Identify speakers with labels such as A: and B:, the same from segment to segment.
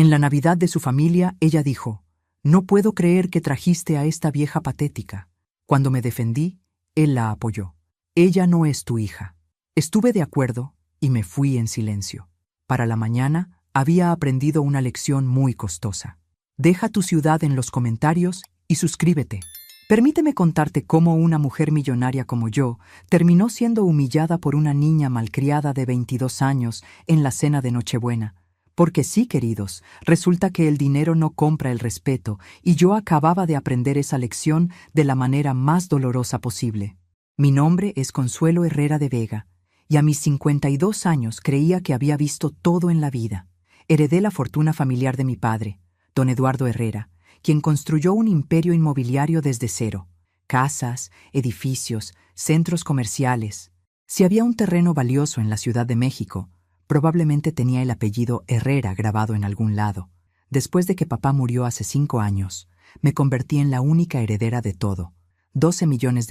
A: En la Navidad de su familia, ella dijo: «No puedo creer que trajiste a esta vieja patética». Cuando me defendí, él la apoyó. «Ella no es tu hija». Estuve de acuerdo y me fui en silencio. Para la mañana, había aprendido una lección muy costosa. Deja tu ciudad en los comentarios y suscríbete. Permíteme contarte cómo una mujer millonaria como yo terminó siendo humillada por una niña malcriada de 22 años en la cena de Nochebuena. Porque sí, queridos, resulta que el dinero no compra el respeto, y yo acababa de aprender esa lección de la manera más dolorosa posible. Mi nombre es Consuelo Herrera de Vega, y a mis 52 años creía que había visto todo en la vida. Heredé la fortuna familiar de mi padre, don Eduardo Herrera, quien construyó un imperio inmobiliario desde cero. Casas, edificios, centros comerciales. Si había un terreno valioso en la Ciudad de México, probablemente tenía el apellido Herrera grabado en algún lado. Después de que papá murió hace 5 años, me convertí en la única heredera de todo. $12 millones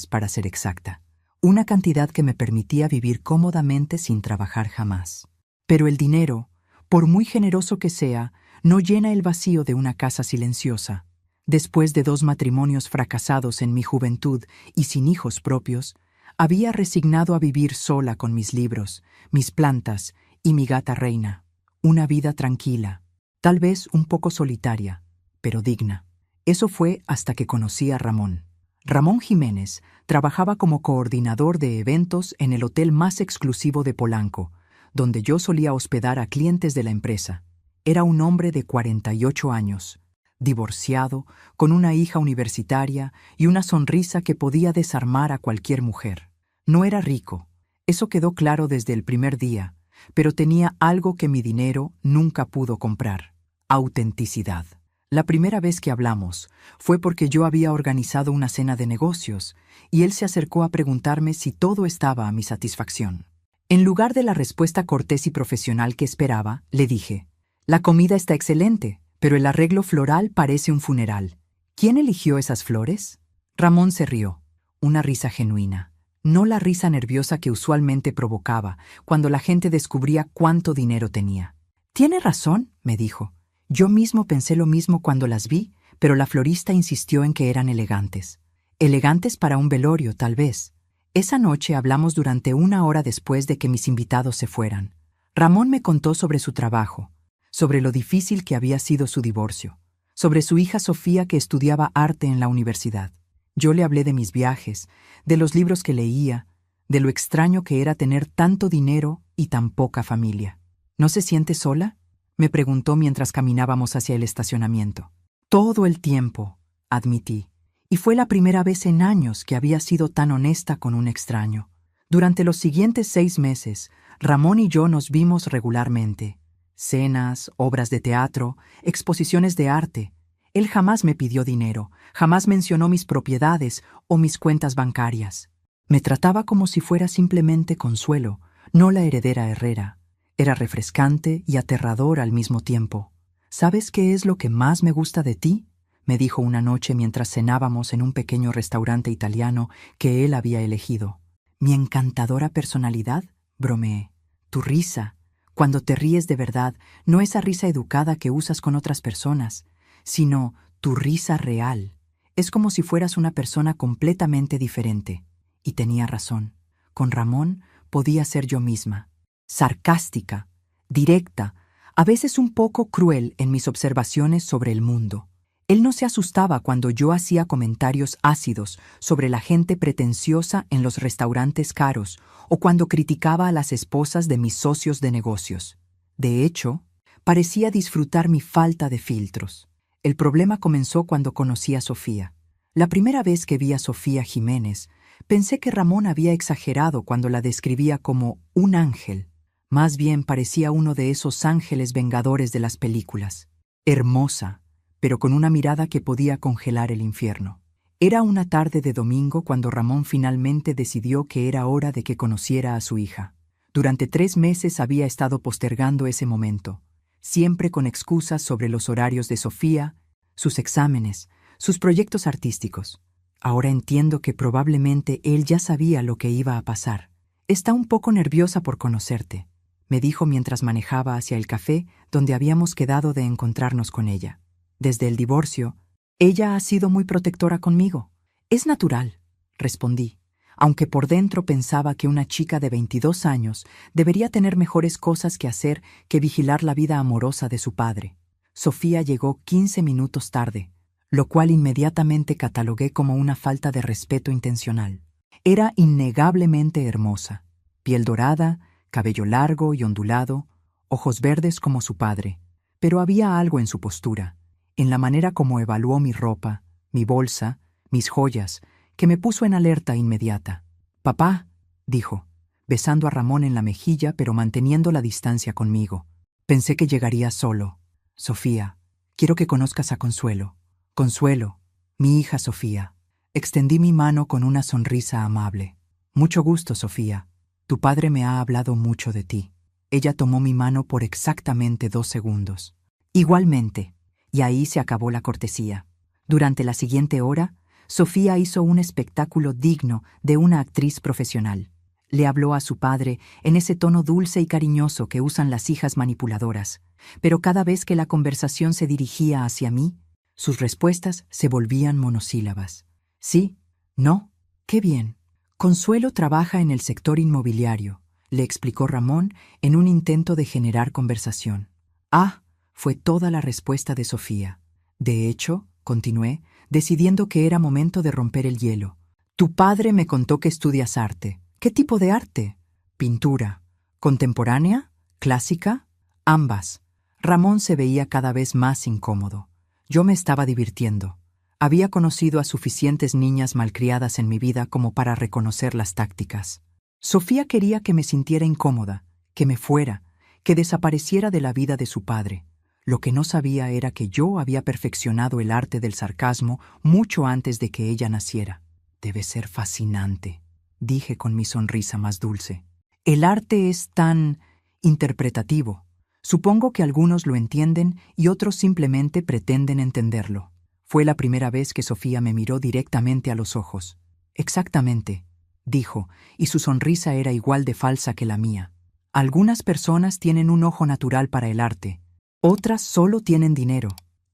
A: para ser exacta. Una cantidad que me permitía vivir cómodamente sin trabajar jamás. Pero el dinero, por muy generoso que sea, no llena el vacío de una casa silenciosa. Después de 2 matrimonios fracasados en mi juventud y sin hijos propios, había resignado a vivir sola con mis libros, mis plantas y mi gata Reina. Una vida tranquila, tal vez un poco solitaria, pero digna. Eso fue hasta que conocí a Ramón. Ramón Jiménez trabajaba como coordinador de eventos en el hotel más exclusivo de Polanco, donde yo solía hospedar a clientes de la empresa. Era un hombre de 48 años, divorciado, con una hija universitaria y una sonrisa que podía desarmar a cualquier mujer. No era rico, eso quedó claro desde el primer día, pero tenía algo que mi dinero nunca pudo comprar: autenticidad. La primera vez que hablamos fue porque yo había organizado una cena de negocios y él se acercó a preguntarme si todo estaba a mi satisfacción. En lugar de la respuesta cortés y profesional que esperaba, le dije: «La comida está excelente, pero el arreglo floral parece un funeral. ¿Quién eligió esas flores?» Ramón se rió, una risa genuina, no la risa nerviosa que usualmente provocaba cuando la gente descubría cuánto dinero tenía. «Tiene razón», me dijo. «Yo mismo pensé lo mismo cuando las vi, pero la florista insistió en que eran elegantes. Elegantes para un velorio, tal vez». Esa noche hablamos durante 1 hora después de que mis invitados se fueran. Ramón me contó sobre su trabajo, sobre lo difícil que había sido su divorcio, sobre su hija Sofía que estudiaba arte en la universidad. Yo le hablé de mis viajes, de los libros que leía, de lo extraño que era tener tanto dinero y tan poca familia. «¿No se siente sola?», me preguntó mientras caminábamos hacia el estacionamiento. «Todo el tiempo», admití, y fue la primera vez en años que había sido tan honesta con un extraño. Durante los siguientes 6 meses, Ramón y yo nos vimos regularmente. Cenas, obras de teatro, exposiciones de arte. Él jamás me pidió dinero, jamás mencionó mis propiedades o mis cuentas bancarias. Me trataba como si fuera simplemente Consuelo, no la heredera Herrera. Era refrescante y aterrador al mismo tiempo. «¿Sabes qué es lo que más me gusta de ti?», me dijo una noche mientras cenábamos en un pequeño restaurante italiano que él había elegido. «Mi encantadora personalidad», bromeé. «Tu risa. Cuando te ríes de verdad, no esa risa educada que usas con otras personas, sino tu risa real. Es como si fueras una persona completamente diferente». Y tenía razón. Con Ramón podía ser yo misma. Sarcástica, directa, a veces un poco cruel en mis observaciones sobre el mundo. Él no se asustaba cuando yo hacía comentarios ácidos sobre la gente pretenciosa en los restaurantes caros o cuando criticaba a las esposas de mis socios de negocios. De hecho, parecía disfrutar mi falta de filtros. El problema comenzó cuando conocí a Sofía. La primera vez que vi a Sofía Jiménez, pensé que Ramón había exagerado cuando la describía como un ángel. Más bien parecía uno de esos ángeles vengadores de las películas. Hermosa, pero con una mirada que podía congelar el infierno. Era una tarde de domingo cuando Ramón finalmente decidió que era hora de que conociera a su hija. Durante 3 meses había estado postergando ese momento, siempre con excusas sobre los horarios de Sofía, sus exámenes, sus proyectos artísticos. Ahora entiendo que probablemente él ya sabía lo que iba a pasar. «Está un poco nerviosa por conocerte», me dijo mientras manejaba hacia el café donde habíamos quedado de encontrarnos con ella. Desde el divorcio, ella ha sido muy protectora conmigo. Es natural, respondí, aunque por dentro pensaba que una chica de 22 años debería tener mejores cosas que hacer que vigilar la vida amorosa de su padre. Sofía llegó 15 minutos tarde, lo cual inmediatamente catalogué como una falta de respeto intencional. Era innegablemente hermosa, piel dorada, cabello largo y ondulado, ojos verdes como su padre, pero había algo en su postura, en la manera como evaluó mi ropa, mi bolsa, mis joyas, que me puso en alerta inmediata. «Papá», dijo, besando a Ramón en la mejilla pero manteniendo la distancia conmigo. «Pensé que llegaría solo. Sofía, quiero que conozcas a Consuelo. Consuelo, mi hija Sofía». Extendí mi mano con una sonrisa amable. «Mucho gusto, Sofía. Tu padre me ha hablado mucho de ti». Ella tomó mi mano por exactamente 2 segundos. «Igualmente». Y ahí se acabó la cortesía. Durante la siguiente hora, Sofía hizo un espectáculo digno de una actriz profesional. Le habló a su padre en ese tono dulce y cariñoso que usan las hijas manipuladoras, pero cada vez que la conversación se dirigía hacia mí, sus respuestas se volvían monosílabas. «Sí, no, qué bien. Consuelo trabaja en el sector inmobiliario», le explicó Ramón en un intento de generar conversación. «Ah», fue toda la respuesta de Sofía. «De hecho», continué, decidiendo que era momento de romper el hielo, «tu padre me contó que estudias arte. ¿Qué tipo de arte? ¿Pintura? ¿Contemporánea? ¿Clásica?» «Ambas». Ramón se veía cada vez más incómodo. Yo me estaba divirtiendo. Había conocido a suficientes niñas malcriadas en mi vida como para reconocer las tácticas. Sofía quería que me sintiera incómoda, que me fuera, que desapareciera de la vida de su padre. Lo que no sabía era que yo había perfeccionado el arte del sarcasmo mucho antes de que ella naciera. «Debe ser fascinante», dije con mi sonrisa más dulce. «El arte es tan interpretativo. Supongo que algunos lo entienden y otros simplemente pretenden entenderlo». Fue la primera vez que Sofía me miró directamente a los ojos. «Exactamente», dijo, y su sonrisa era igual de falsa que la mía. «Algunas personas tienen un ojo natural para el arte. Otras solo tienen dinero».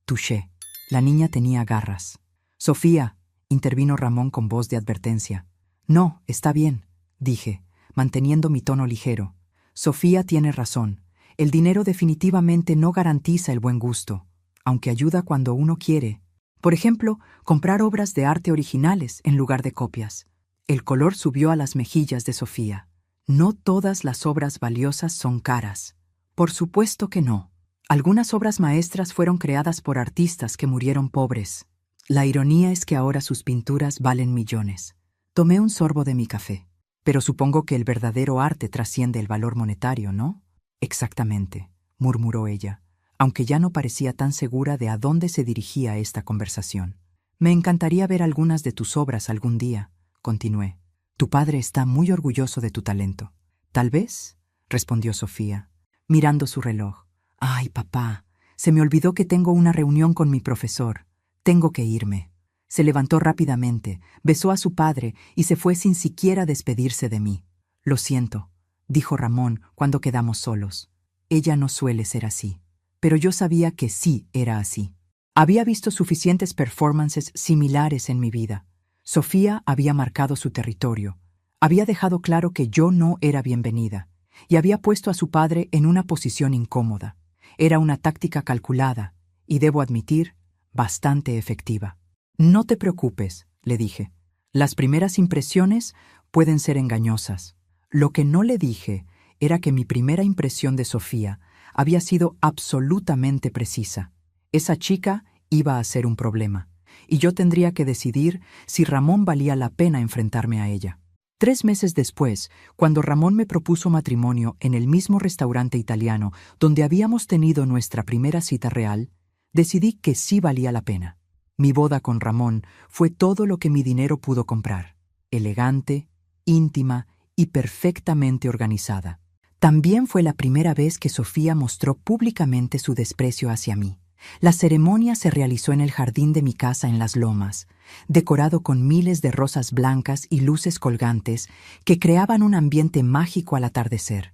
A: Touché. La niña tenía garras. «Sofía», intervino Ramón con voz de advertencia. «No, está bien», dije, manteniendo mi tono ligero. «Sofía tiene razón. El dinero definitivamente no garantiza el buen gusto, aunque ayuda cuando uno quiere. Por ejemplo, comprar obras de arte originales en lugar de copias». El color subió a las mejillas de Sofía. «No todas las obras valiosas son caras». «Por supuesto que no. Algunas obras maestras fueron creadas por artistas que murieron pobres. La ironía es que ahora sus pinturas valen millones». Tomé un sorbo de mi café. «Pero supongo que el verdadero arte trasciende el valor monetario, ¿no?» «Exactamente», murmuró ella, aunque ya no parecía tan segura de a dónde se dirigía esta conversación. «Me encantaría ver algunas de tus obras algún día», continué. «Tu padre está muy orgulloso de tu talento». «Tal vez», respondió Sofía, mirando su reloj. «Ay, papá, se me olvidó que tengo una reunión con mi profesor. Tengo que irme». Se levantó rápidamente, besó a su padre y se fue sin siquiera despedirse de mí. «Lo siento», dijo Ramón cuando quedamos solos. «Ella no suele ser así». Pero yo sabía que sí era así. Había visto suficientes performances similares en mi vida. Sofía había marcado su territorio, había dejado claro que yo no era bienvenida y había puesto a su padre en una posición incómoda. Era una táctica calculada y, debo admitir, bastante efectiva. «No te preocupes», le dije. «Las primeras impresiones pueden ser engañosas». Lo que no le dije era que mi primera impresión de Sofía había sido absolutamente precisa. Esa chica iba a ser un problema, y yo tendría que decidir si Ramón valía la pena enfrentarme a ella. 3 meses después, cuando Ramón me propuso matrimonio en el mismo restaurante italiano donde habíamos tenido nuestra primera cita real, decidí que sí valía la pena. Mi boda con Ramón fue todo lo que mi dinero pudo comprar: elegante, íntima y perfectamente organizada. También fue la primera vez que Sofía mostró públicamente su desprecio hacia mí. La ceremonia se realizó en el jardín de mi casa en Las Lomas, decorado con miles de rosas blancas y luces colgantes que creaban un ambiente mágico al atardecer.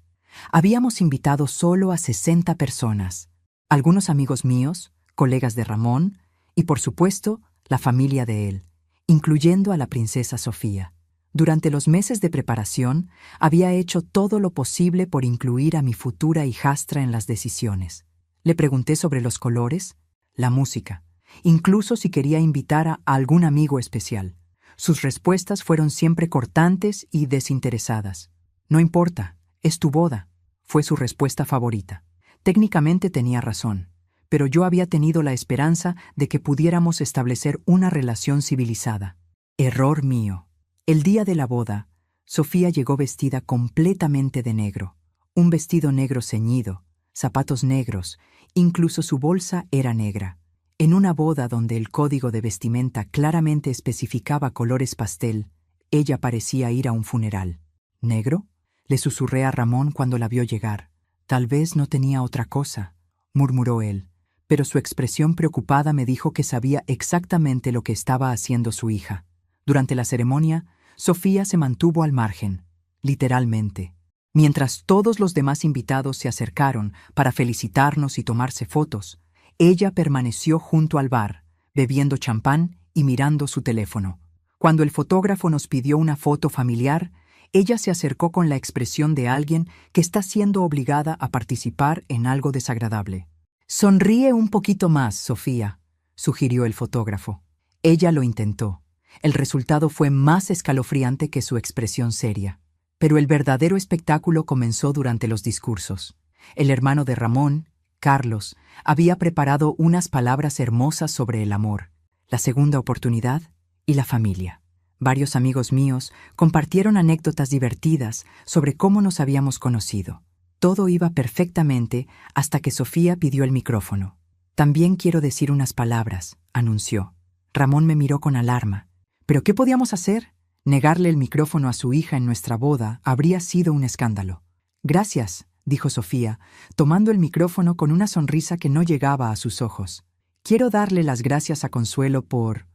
A: Habíamos invitado solo a 60 personas, algunos amigos míos, colegas de Ramón y, por supuesto, la familia de él, incluyendo a la princesa Sofía. Durante los meses de preparación, había hecho todo lo posible por incluir a mi futura hijastra en las decisiones. Le pregunté sobre los colores, la música, incluso si quería invitar a algún amigo especial. Sus respuestas fueron siempre cortantes y desinteresadas. No importa, es tu boda, fue su respuesta favorita. Técnicamente tenía razón, pero yo había tenido la esperanza de que pudiéramos establecer una relación civilizada. Error mío. El día de la boda, Sofía llegó vestida completamente de negro. Un vestido negro ceñido, zapatos negros, incluso su bolsa era negra. En una boda donde el código de vestimenta claramente especificaba colores pastel, ella parecía ir a un funeral. ¿Negro?, le susurré a Ramón cuando la vio llegar. Tal vez no tenía otra cosa, murmuró él, pero su expresión preocupada me dijo que sabía exactamente lo que estaba haciendo su hija. Durante la ceremonia, Sofía se mantuvo al margen, literalmente. Mientras todos los demás invitados se acercaron para felicitarnos y tomarse fotos, ella permaneció junto al bar, bebiendo champán y mirando su teléfono. Cuando el fotógrafo nos pidió una foto familiar, ella se acercó con la expresión de alguien que está siendo obligada a participar en algo desagradable. «Sonríe un poquito más, Sofía», sugirió el fotógrafo. Ella lo intentó. El resultado fue más escalofriante que su expresión seria. Pero el verdadero espectáculo comenzó durante los discursos. El hermano de Ramón, Carlos, había preparado unas palabras hermosas sobre el amor, la segunda oportunidad y la familia. Varios amigos míos compartieron anécdotas divertidas sobre cómo nos habíamos conocido. Todo iba perfectamente hasta que Sofía pidió el micrófono. «También quiero decir unas palabras», anunció. Ramón me miró con alarma. ¿Pero qué podíamos hacer? Negarle el micrófono a su hija en nuestra boda habría sido un escándalo. «Gracias», dijo Sofía, tomando el micrófono con una sonrisa que no llegaba a sus ojos. «Quiero darle las gracias a Consuelo por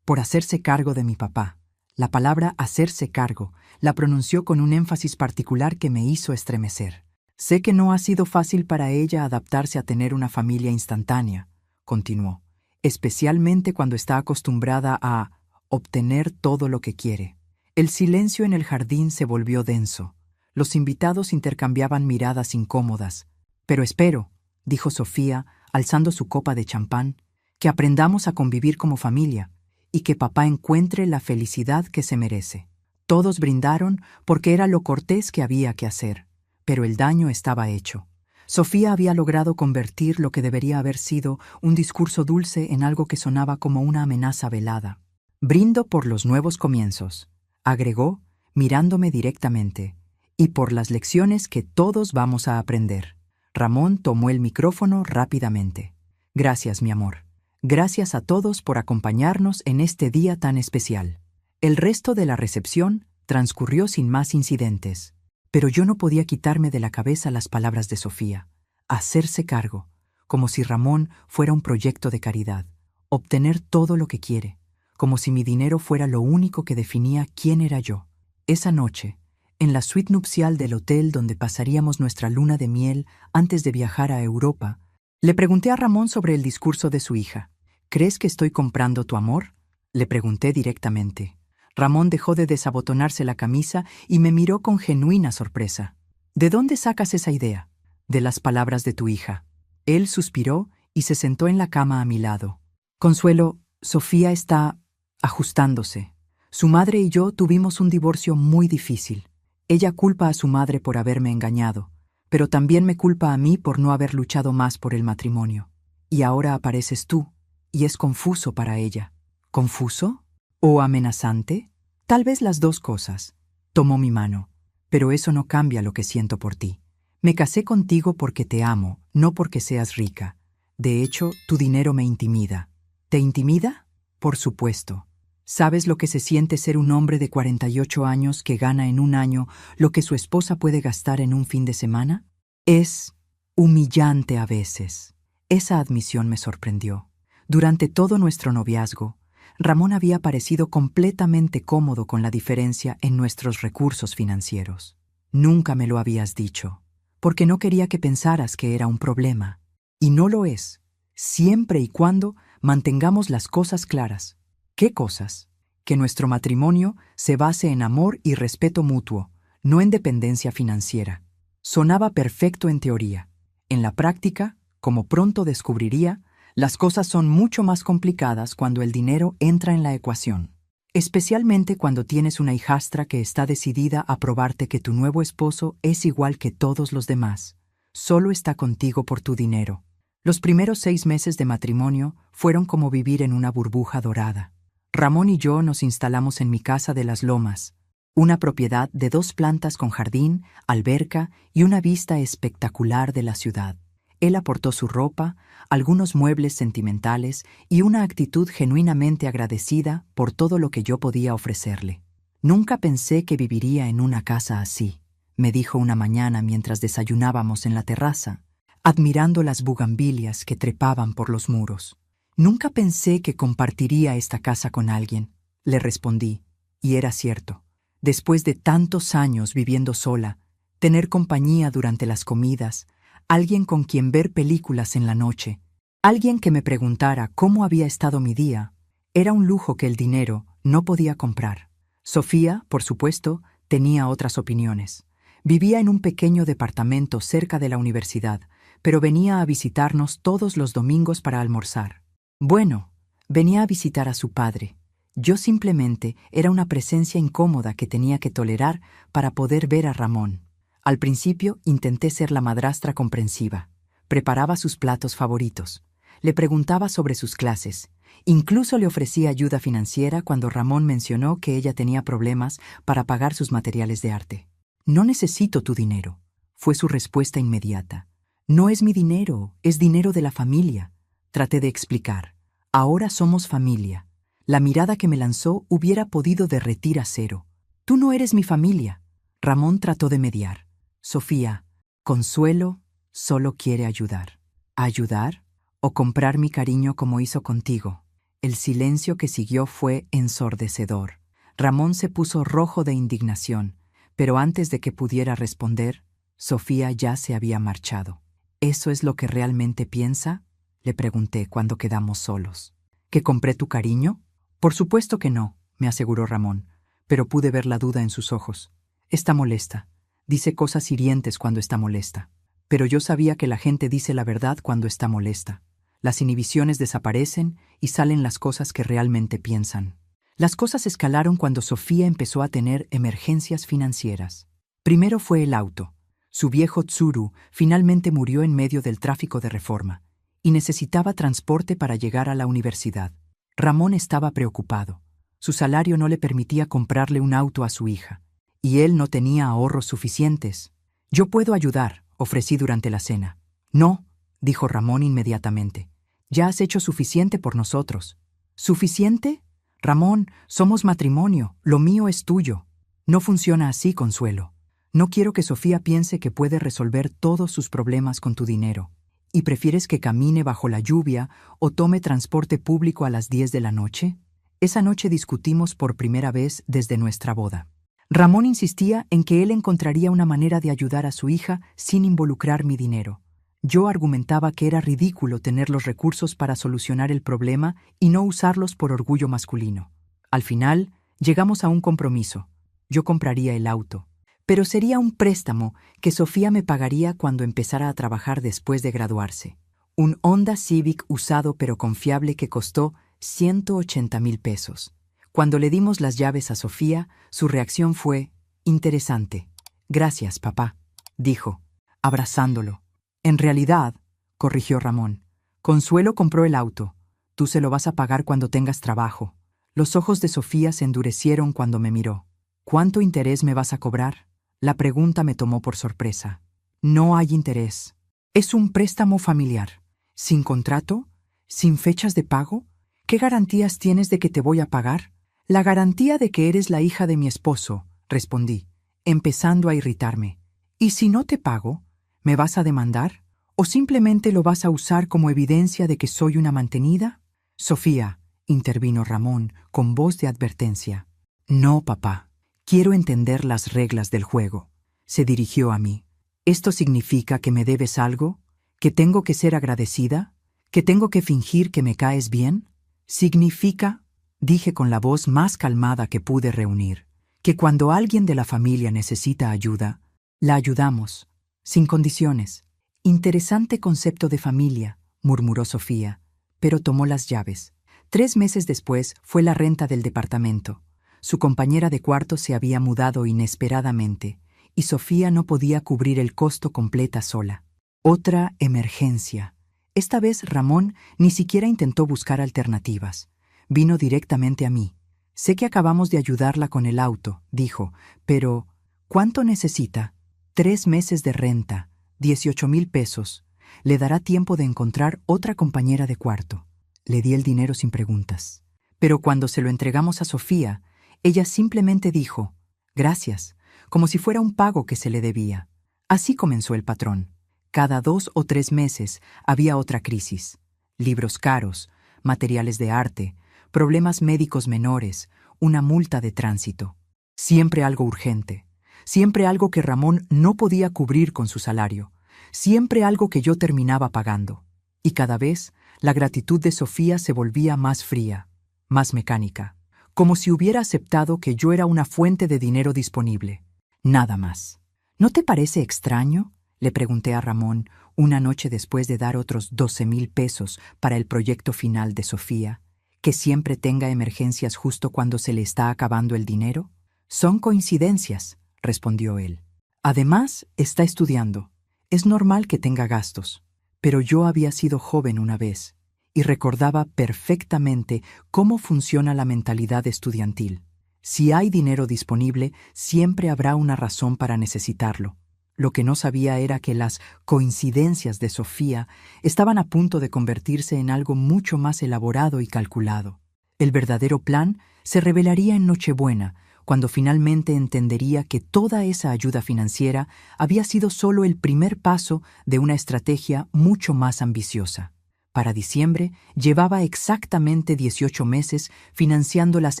A: hacerse cargo de mi papá». La palabra «hacerse cargo» la pronunció con un énfasis particular que me hizo estremecer. «Sé que no ha sido fácil para ella adaptarse a tener una familia instantánea», continuó, «especialmente cuando está acostumbrada a obtener todo lo que quiere». El silencio en el jardín se volvió denso. Los invitados intercambiaban miradas incómodas. «Pero espero», dijo Sofía, alzando su copa de champán, «que aprendamos a convivir como familia y que papá encuentre la felicidad que se merece». Todos brindaron porque era lo cortés que había que hacer, pero el daño estaba hecho. Sofía había logrado convertir lo que debería haber sido un discurso dulce en algo que sonaba como una amenaza velada. «Brindo por los nuevos comienzos», agregó, mirándome directamente, «y por las lecciones que todos vamos a aprender». Ramón tomó el micrófono rápidamente. «Gracias, mi amor. Gracias a todos por acompañarnos en este día tan especial». El resto de la recepción transcurrió sin más incidentes, pero yo no podía quitarme de la cabeza las palabras de Sofía. Hacerse cargo, como si Ramón fuera un proyecto de caridad. Obtener todo lo que quiere, como si mi dinero fuera lo único que definía quién era yo. Esa noche, en la suite nupcial del hotel donde pasaríamos nuestra luna de miel antes de viajar a Europa, le pregunté a Ramón sobre el discurso de su hija. «¿Crees que estoy comprando tu amor?», le pregunté directamente. Ramón dejó de desabotonarse la camisa y me miró con genuina sorpresa. «¿De dónde sacas esa idea?». «De las palabras de tu hija». Él suspiró y se sentó en la cama a mi lado. «Consuelo, Sofía está ajustándose. Su madre y yo tuvimos un divorcio muy difícil. Ella culpa a su madre por haberme engañado, pero también me culpa a mí por no haber luchado más por el matrimonio. Y ahora apareces tú, y es confuso para ella». «¿Confuso? ¿O amenazante?». «Tal vez las dos cosas». Tomó mi mano. «Pero eso no cambia lo que siento por ti. Me casé contigo porque te amo, no porque seas rica. De hecho, tu dinero me intimida». «¿Te intimida?». «Por supuesto. ¿Sabes lo que se siente ser un hombre de 48 años que gana en un año lo que su esposa puede gastar en un fin de semana? Es humillante a veces». Esa admisión me sorprendió. Durante todo nuestro noviazgo, Ramón había parecido completamente cómodo con la diferencia en nuestros recursos financieros. «Nunca me lo habías dicho». porque no quería que pensaras que era un problema. Y no lo es, siempre y cuando mantengamos las cosas claras. ¿Qué cosas? Que nuestro matrimonio se base en amor y respeto mutuo, no en dependencia financiera. Sonaba perfecto en teoría. En la práctica, como pronto descubriría, las cosas son mucho más complicadas cuando el dinero entra en la ecuación. Especialmente cuando tienes una hijastra que está decidida a probarte que tu nuevo esposo es igual que todos los demás. Solo está contigo por tu dinero. Los primeros 6 meses de matrimonio fueron como vivir en una burbuja dorada. Ramón y yo nos instalamos en mi casa de Las Lomas, una propiedad de 2 plantas con jardín, alberca y una vista espectacular de la ciudad. Él aportó su ropa, algunos muebles sentimentales y una actitud genuinamente agradecida por todo lo que yo podía ofrecerle. «Nunca pensé que viviría en una casa así», me dijo una mañana mientras desayunábamos en la terraza, admirando las bugambilias que trepaban por los muros. «Nunca pensé que compartiría esta casa con alguien», le respondí, y era cierto. Después de tantos años viviendo sola, tener compañía durante las comidas, alguien con quien ver películas en la noche, alguien que me preguntara cómo había estado mi día, era un lujo que el dinero no podía comprar. Sofía, por supuesto, tenía otras opiniones. Vivía en un pequeño departamento cerca de la universidad, pero venía a visitarnos todos los domingos para almorzar. Bueno, venía a visitar a su padre. Yo simplemente era una presencia incómoda que tenía que tolerar para poder ver a Ramón. Al principio intenté ser la madrastra comprensiva. Preparaba sus platos favoritos. Le preguntaba sobre sus clases. Incluso le ofrecía ayuda financiera cuando Ramón mencionó que ella tenía problemas para pagar sus materiales de arte. «No necesito tu dinero», fue su respuesta inmediata. «No es mi dinero, es dinero de la familia», traté de explicar. «Ahora somos familia». La mirada que me lanzó hubiera podido derretir acero. «Tú no eres mi familia». Ramón trató de mediar. «Sofía, Consuelo solo quiere ayudar». ¿Ayudar? ¿O comprar mi cariño como hizo contigo? El silencio que siguió fue ensordecedor. Ramón se puso rojo de indignación, pero antes de que pudiera responder, Sofía ya se había marchado. ¿Eso es lo que realmente piensa?, le pregunté cuando quedamos solos. ¿Que compré tu cariño? Por supuesto que no, me aseguró Ramón, pero pude ver la duda en sus ojos. Está molesta. Dice cosas hirientes cuando está molesta. Pero yo sabía que la gente dice la verdad cuando está molesta. Las inhibiciones desaparecen y salen las cosas que realmente piensan. Las cosas escalaron cuando Sofía empezó a tener emergencias financieras. Primero fue el auto. Su viejo Tsuru finalmente murió en medio del tráfico de Reforma y necesitaba transporte para llegar a la universidad. Ramón estaba preocupado. Su salario no le permitía comprarle un auto a su hija, y él no tenía ahorros suficientes. «Yo puedo ayudar», ofrecí durante la cena. «No», dijo Ramón inmediatamente. «Ya has hecho suficiente por nosotros». «¿Suficiente? Ramón, somos matrimonio, lo mío es tuyo». «No funciona así, Consuelo. No quiero que Sofía piense que puede resolver todos sus problemas con tu dinero. ¿Y prefieres que camine bajo la lluvia o tome transporte público a las 10 de la noche?» Esa noche discutimos por primera vez desde nuestra boda. Ramón insistía en que él encontraría una manera de ayudar a su hija sin involucrar mi dinero. Yo argumentaba que era ridículo tener los recursos para solucionar el problema y no usarlos por orgullo masculino. Al final, llegamos a un compromiso. Yo compraría el auto, pero sería un préstamo que Sofía me pagaría cuando empezara a trabajar después de graduarse. Un Honda Civic usado pero confiable que costó 180,000 pesos. Cuando le dimos las llaves a Sofía, su reacción fue interesante. «Gracias, papá», dijo, abrazándolo. «En realidad», corrigió Ramón, «Consuelo compró el auto. Tú se lo vas a pagar cuando tengas trabajo». Los ojos de Sofía se endurecieron cuando me miró. «¿Cuánto interés me vas a cobrar?». La pregunta me tomó por sorpresa. «No hay interés. Es un préstamo familiar. ¿Sin contrato? ¿Sin fechas de pago? ¿Qué garantías tienes de que te voy a pagar?». «La garantía de que eres la hija de mi esposo», respondí, empezando a irritarme. «¿Y si no te pago? ¿Me vas a demandar? ¿O simplemente lo vas a usar como evidencia de que soy una mantenida?». «Sofía», intervino Ramón con voz de advertencia. «No, papá. Quiero entender las reglas del juego». Se dirigió a mí. ¿Esto significa que me debes algo? ¿Que tengo que ser agradecida? ¿Que tengo que fingir que me caes bien? Significa, dije con la voz más calmada que pude reunir, que cuando alguien de la familia necesita ayuda, la ayudamos, sin condiciones. Interesante concepto de familia, murmuró Sofía, pero tomó las llaves. 3 meses después fue la renta del departamento. Su compañera de cuarto se había mudado inesperadamente, y Sofía no podía cubrir el costo completa sola. Otra emergencia. Esta vez Ramón ni siquiera intentó buscar alternativas. Vino directamente a mí. Sé que acabamos de ayudarla con el auto, dijo, pero ¿cuánto necesita? 3 meses de renta, 18,000 pesos. Le dará tiempo de encontrar otra compañera de cuarto. Le di el dinero sin preguntas. Pero cuando se lo entregamos a Sofía, ella simplemente dijo, gracias, como si fuera un pago que se le debía. Así comenzó el patrón. Cada 2 o 3 meses había otra crisis. Libros caros, materiales de arte, problemas médicos menores, una multa de tránsito. Siempre algo urgente. Siempre algo que Ramón no podía cubrir con su salario. Siempre algo que yo terminaba pagando. Y cada vez la gratitud de Sofía se volvía más fría, más mecánica, como si hubiera aceptado que yo era una fuente de dinero disponible. Nada más. ¿No te parece extraño?, le pregunté a Ramón una noche después de dar otros 12,000 pesos para el proyecto final de Sofía, que siempre tenga emergencias justo cuando se le está acabando el dinero. Son coincidencias, respondió él. Además, está estudiando. Es normal que tenga gastos. Pero yo había sido joven una vez y recordaba perfectamente cómo funciona la mentalidad estudiantil. Si hay dinero disponible, siempre habrá una razón para necesitarlo. Lo que no sabía era que las coincidencias de Sofía estaban a punto de convertirse en algo mucho más elaborado y calculado. El verdadero plan se revelaría en Nochebuena, cuando finalmente entendería que toda esa ayuda financiera había sido solo el primer paso de una estrategia mucho más ambiciosa. Para diciembre llevaba exactamente 18 meses financiando las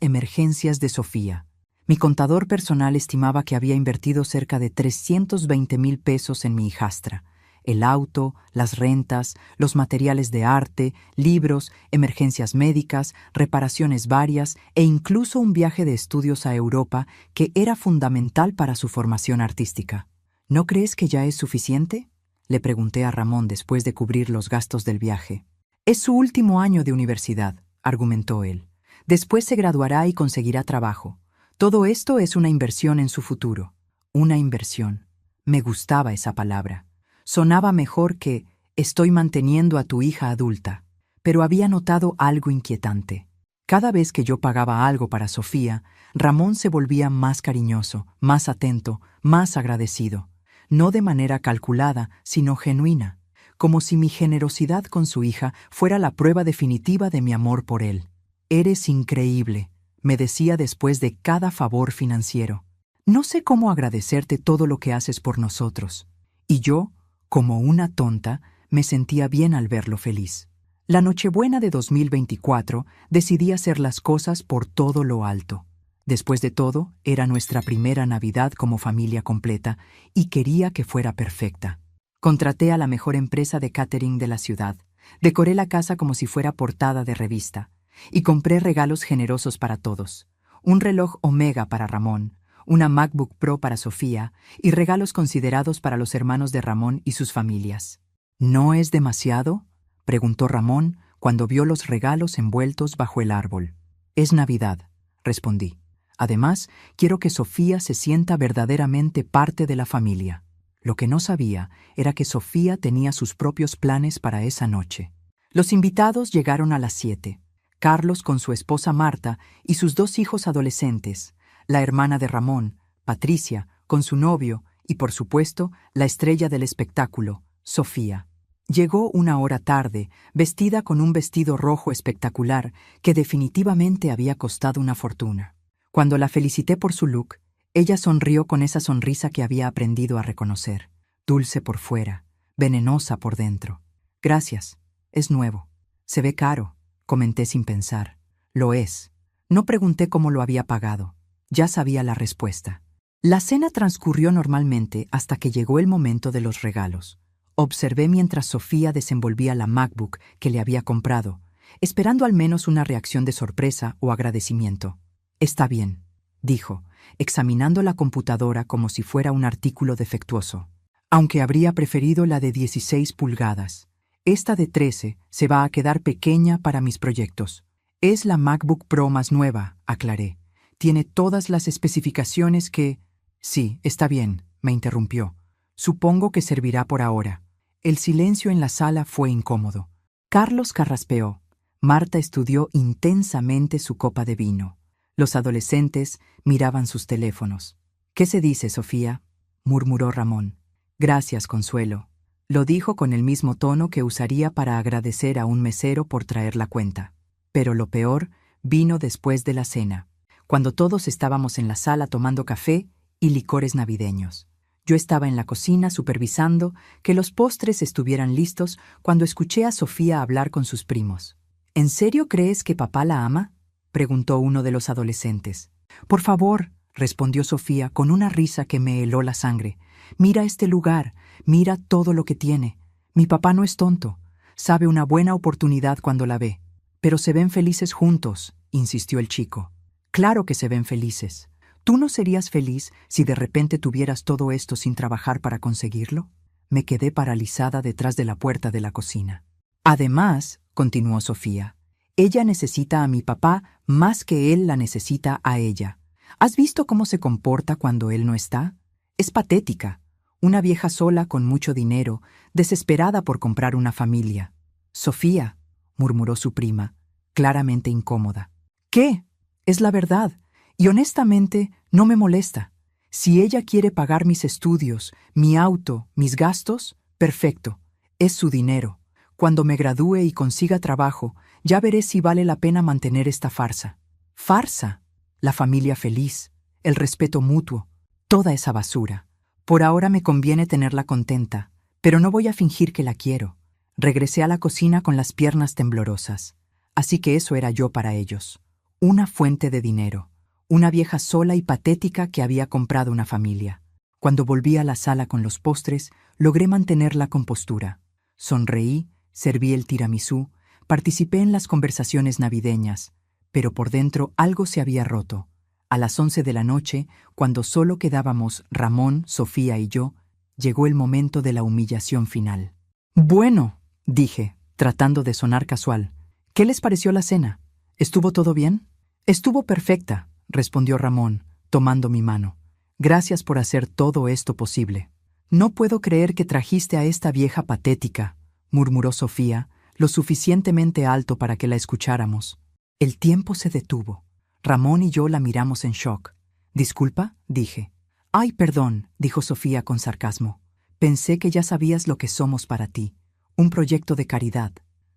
A: emergencias de Sofía. Mi contador personal estimaba que había invertido cerca de 320,000 pesos en mi hijastra. El auto, las rentas, los materiales de arte, libros, emergencias médicas, reparaciones varias e incluso un viaje de estudios a Europa que era fundamental para su formación artística. ¿No crees que ya es suficiente?, le pregunté a Ramón después de cubrir los gastos del viaje. Es su último año de universidad, argumentó él. Después se graduará y conseguirá trabajo. Todo esto es una inversión en su futuro. Una inversión. Me gustaba esa palabra. Sonaba mejor que «estoy manteniendo a tu hija adulta». Pero había notado algo inquietante. Cada vez que yo pagaba algo para Sofía, Ramón se volvía más cariñoso, más atento, más agradecido. No de manera calculada, sino genuina, como si mi generosidad con su hija fuera la prueba definitiva de mi amor por él. «Eres increíble», me decía después de cada favor financiero. «No sé cómo agradecerte todo lo que haces por nosotros». Y yo, como una tonta, me sentía bien al verlo feliz. La Nochebuena de 2024 decidí hacer las cosas por todo lo alto. Después de todo, era nuestra primera Navidad como familia completa y quería que fuera perfecta. Contraté a la mejor empresa de catering de la ciudad, decoré la casa como si fuera portada de revista y compré regalos generosos para todos. Un reloj Omega para Ramón, una MacBook Pro para Sofía y regalos considerados para los hermanos de Ramón y sus familias. ¿No es demasiado?, preguntó Ramón cuando vio los regalos envueltos bajo el árbol. Es Navidad, respondí. Además, quiero que Sofía se sienta verdaderamente parte de la familia. Lo que no sabía era que Sofía tenía sus propios planes para esa noche. Los invitados llegaron a las 7. Carlos con su esposa Marta y sus 2 hijos adolescentes, la hermana de Ramón, Patricia, con su novio y, por supuesto, la estrella del espectáculo, Sofía. Llegó una hora tarde, vestida con un vestido rojo espectacular que definitivamente había costado una fortuna. Cuando la felicité por su look, ella sonrió con esa sonrisa que había aprendido a reconocer, dulce por fuera, venenosa por dentro. Gracias, es nuevo. Se ve caro, comenté sin pensar. Lo es. No pregunté cómo lo había pagado. Ya sabía la respuesta. La cena transcurrió normalmente hasta que llegó el momento de los regalos. Observé mientras Sofía desenvolvía la MacBook que le había comprado, esperando al menos una reacción de sorpresa o agradecimiento. «Está bien», dijo, examinando la computadora como si fuera un artículo defectuoso. «Aunque habría preferido la de 16 pulgadas. Esta de 13 se va a quedar pequeña para mis proyectos. Es la MacBook Pro más nueva», aclaré. «Tiene todas las especificaciones que...» «Sí, está bien», me interrumpió. «Supongo que servirá por ahora». El silencio en la sala fue incómodo. Carlos carraspeó. Marta estudió intensamente su copa de vino. Los adolescentes miraban sus teléfonos. «¿Qué se dice, Sofía?», murmuró Ramón. «Gracias, Consuelo». Lo dijo con el mismo tono que usaría para agradecer a un mesero por traer la cuenta. Pero lo peor vino después de la cena, cuando todos estábamos en la sala tomando café y licores navideños. Yo estaba en la cocina supervisando que los postres estuvieran listos cuando escuché a Sofía hablar con sus primos. «¿En serio crees que papá la ama?», preguntó uno de los adolescentes. «Por favor», respondió Sofía con una risa que me heló la sangre. «Mira este lugar, mira todo lo que tiene. Mi papá no es tonto, sabe una buena oportunidad cuando la ve». «Pero se ven felices juntos», insistió el chico. «Claro que se ven felices. ¿Tú no serías feliz si de repente tuvieras todo esto sin trabajar para conseguirlo?». Me quedé paralizada detrás de la puerta de la cocina. «Además», continuó Sofía, «ella necesita a mi papá más que él la necesita a ella. ¿Has visto cómo se comporta cuando él no está? Es patética. Una vieja sola con mucho dinero, desesperada por comprar una familia». «Sofía», murmuró su prima, claramente incómoda. «¿Qué? Es la verdad. Y honestamente, no me molesta. Si ella quiere pagar mis estudios, mi auto, mis gastos, perfecto. Es su dinero. Cuando me gradúe y consiga trabajo, ya veré si vale la pena mantener esta farsa». «¿Farsa?». «La familia feliz, el respeto mutuo, toda esa basura. Por ahora me conviene tenerla contenta, pero no voy a fingir que la quiero». Regresé a la cocina con las piernas temblorosas. Así que eso era yo para ellos. Una fuente de dinero. Una vieja sola y patética que había comprado una familia. Cuando volví a la sala con los postres, logré mantener la compostura. Sonreí, serví el tiramisú, participé en las conversaciones navideñas, pero por dentro algo se había roto. A las 11 de la noche, cuando solo quedábamos Ramón, Sofía y yo, llegó el momento de la humillación final. «Bueno», dije, tratando de sonar casual, «¿qué les pareció la cena? ¿Estuvo todo bien?». «Estuvo perfecta», respondió Ramón, tomando mi mano. «Gracias por hacer todo esto posible». «No puedo creer que trajiste a esta vieja patética», murmuró Sofía, lo suficientemente alto para que la escucháramos. El tiempo se detuvo. Ramón y yo la miramos en shock. «¿Disculpa?», dije. «Ay, perdón», dijo Sofía con sarcasmo. «Pensé que ya sabías lo que somos para ti. Un proyecto de caridad».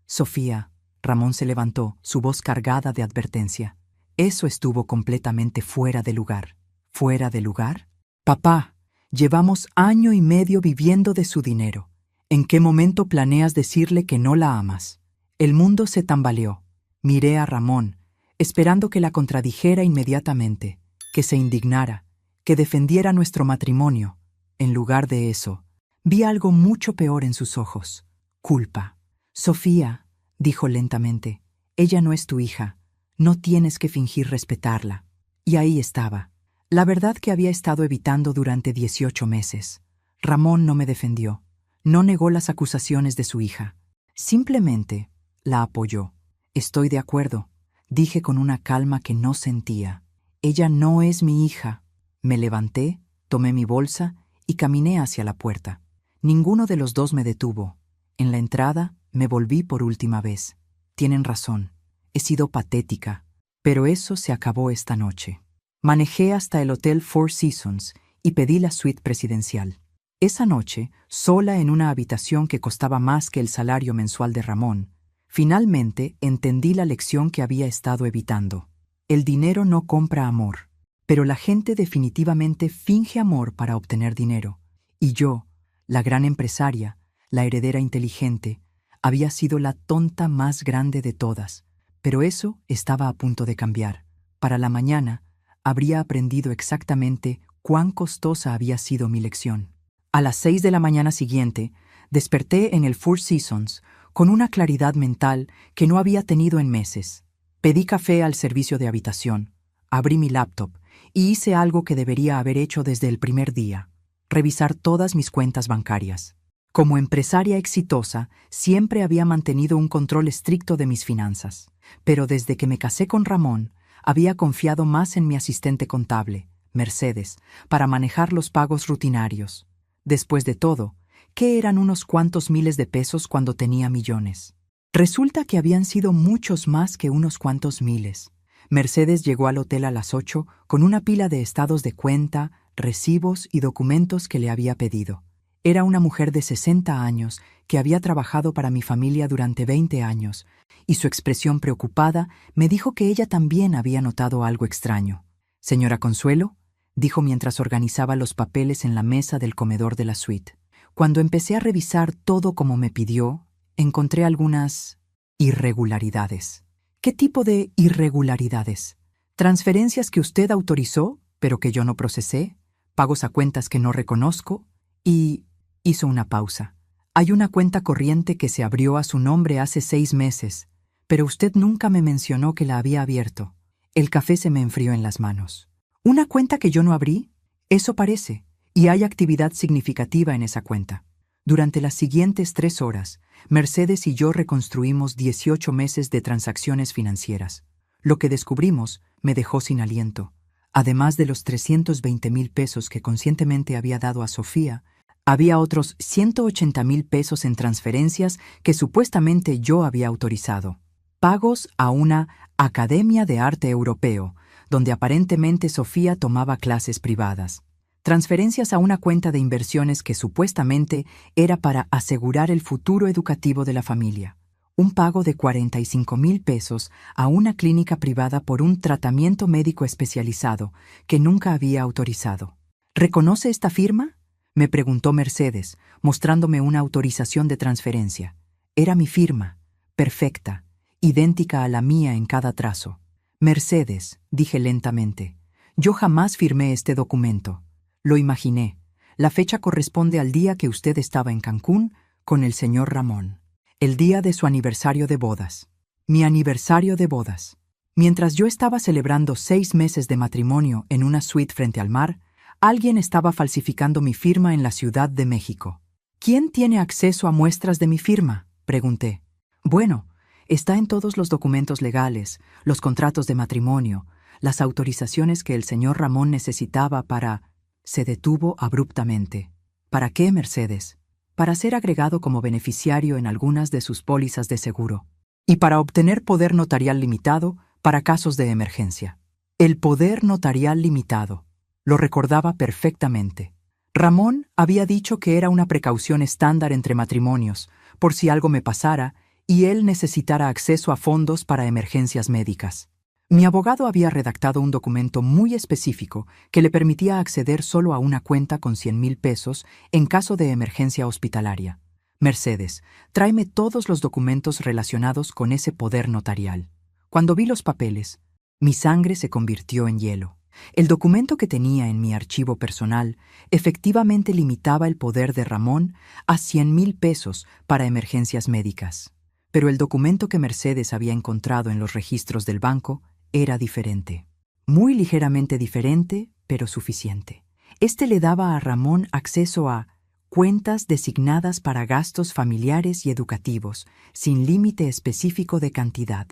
A: «Sofía», Ramón se levantó, su voz cargada de advertencia. «Eso estuvo completamente fuera de lugar». «¿Fuera de lugar?». «Papá, llevamos 1 año y medio viviendo de su dinero. ¿En qué momento planeas decirle que no la amas?». El mundo se tambaleó. Miré a Ramón, esperando que la contradijera inmediatamente, que se indignara, que defendiera nuestro matrimonio. En lugar de eso, vi algo mucho peor en sus ojos. Culpa. «Sofía», dijo lentamente, «ella no es tu hija. No tienes que fingir respetarla». Y ahí estaba. La verdad que había estado evitando durante 18 meses. Ramón no me defendió. No negó las acusaciones de su hija. Simplemente la apoyó. «Estoy de acuerdo», dije con una calma que no sentía. «Ella no es mi hija». Me levanté, tomé mi bolsa y caminé hacia la puerta. Ninguno de los dos me detuvo. En la entrada me volví por última vez. Tienen razón. He sido patética. Pero eso se acabó esta noche. Manejé hasta el Hotel Four Seasons y pedí la suite presidencial. Esa noche, sola en una habitación que costaba más que el salario mensual de Ramón, finalmente entendí la lección que había estado evitando. El dinero no compra amor, pero la gente definitivamente finge amor para obtener dinero. Y yo, la gran empresaria, la heredera inteligente, había sido la tonta más grande de todas. Pero eso estaba a punto de cambiar. Para la mañana, habría aprendido exactamente cuán costosa había sido mi lección. A las 6 de la mañana siguiente, desperté en el Four Seasons con una claridad mental que no había tenido en meses. Pedí café al servicio de habitación, abrí mi laptop y hice algo que debería haber hecho desde el primer día: revisar todas mis cuentas bancarias. Como empresaria exitosa, siempre había mantenido un control estricto de mis finanzas, pero desde que me casé con Ramón, había confiado más en mi asistente contable, Mercedes, para manejar los pagos rutinarios. Después de todo, ¿qué eran unos cuantos miles de pesos cuando tenía millones? Resulta que habían sido muchos más que unos cuantos miles. Mercedes llegó al hotel a las 8 con una pila de estados de cuenta, recibos y documentos que le había pedido. Era una mujer de 60 años que había trabajado para mi familia durante 20 años, y su expresión preocupada me dijo que ella también había notado algo extraño. «Señora Consuelo», dijo mientras organizaba los papeles en la mesa del comedor de la suite. Cuando empecé a revisar todo como me pidió, encontré algunas irregularidades. ¿Qué tipo de irregularidades? Transferencias que usted autorizó, pero que yo no procesé, pagos a cuentas que no reconozco, y hizo una pausa. Hay una cuenta corriente que se abrió a su nombre hace 6 meses, pero usted nunca me mencionó que la había abierto. El café se me enfrió en las manos. ¿Una cuenta que yo no abrí? Eso parece, y hay actividad significativa en esa cuenta. Durante las siguientes 3 horas, Mercedes y yo reconstruimos 18 meses de transacciones financieras. Lo que descubrimos me dejó sin aliento. Además de los 320,000 pesos que conscientemente había dado a Sofía, había otros 180,000 pesos en transferencias que supuestamente yo había autorizado. Pagos a una Academia de Arte Europeo, donde aparentemente Sofía tomaba clases privadas. Transferencias a una cuenta de inversiones que supuestamente era para asegurar el futuro educativo de la familia. Un pago de 45,000 pesos a una clínica privada por un tratamiento médico especializado que nunca había autorizado. ¿Reconoce esta firma?, me preguntó Mercedes, mostrándome una autorización de transferencia. Era mi firma, perfecta, idéntica a la mía en cada trazo. Mercedes, dije lentamente, yo jamás firmé este documento. Lo imaginé. La fecha corresponde al día que usted estaba en Cancún con el señor Ramón. El día de su aniversario de bodas. Mi aniversario de bodas. Mientras yo estaba celebrando 6 meses de matrimonio en una suite frente al mar, alguien estaba falsificando mi firma en la Ciudad de México. ¿Quién tiene acceso a muestras de mi firma?, pregunté. Bueno, está en todos los documentos legales, los contratos de matrimonio, las autorizaciones que el señor Ramón necesitaba para... Se detuvo abruptamente. ¿Para qué, Mercedes? Para ser agregado como beneficiario en algunas de sus pólizas de seguro. Y para obtener poder notarial limitado para casos de emergencia. El poder notarial limitado. Lo recordaba perfectamente. Ramón había dicho que era una precaución estándar entre matrimonios, por si algo me pasara y él necesitara acceso a fondos para emergencias médicas. Mi abogado había redactado un documento muy específico que le permitía acceder solo a una cuenta con 100,000 pesos en caso de emergencia hospitalaria. Mercedes, tráeme todos los documentos relacionados con ese poder notarial. Cuando vi los papeles, mi sangre se convirtió en hielo. El documento que tenía en mi archivo personal efectivamente limitaba el poder de Ramón a 100,000 pesos para emergencias médicas. Pero el documento que Mercedes había encontrado en los registros del banco era diferente. Muy ligeramente diferente, pero suficiente. Este le daba a Ramón acceso a cuentas designadas para gastos familiares y educativos, sin límite específico de cantidad.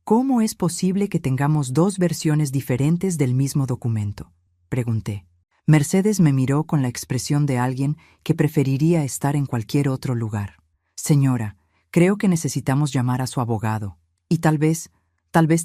A: ¿Cómo es posible que tengamos 2 versiones diferentes del mismo documento?, pregunté. Mercedes me miró con la expresión de alguien que preferiría estar en cualquier otro lugar. Señora, creo que necesitamos llamar a su abogado, y tal vez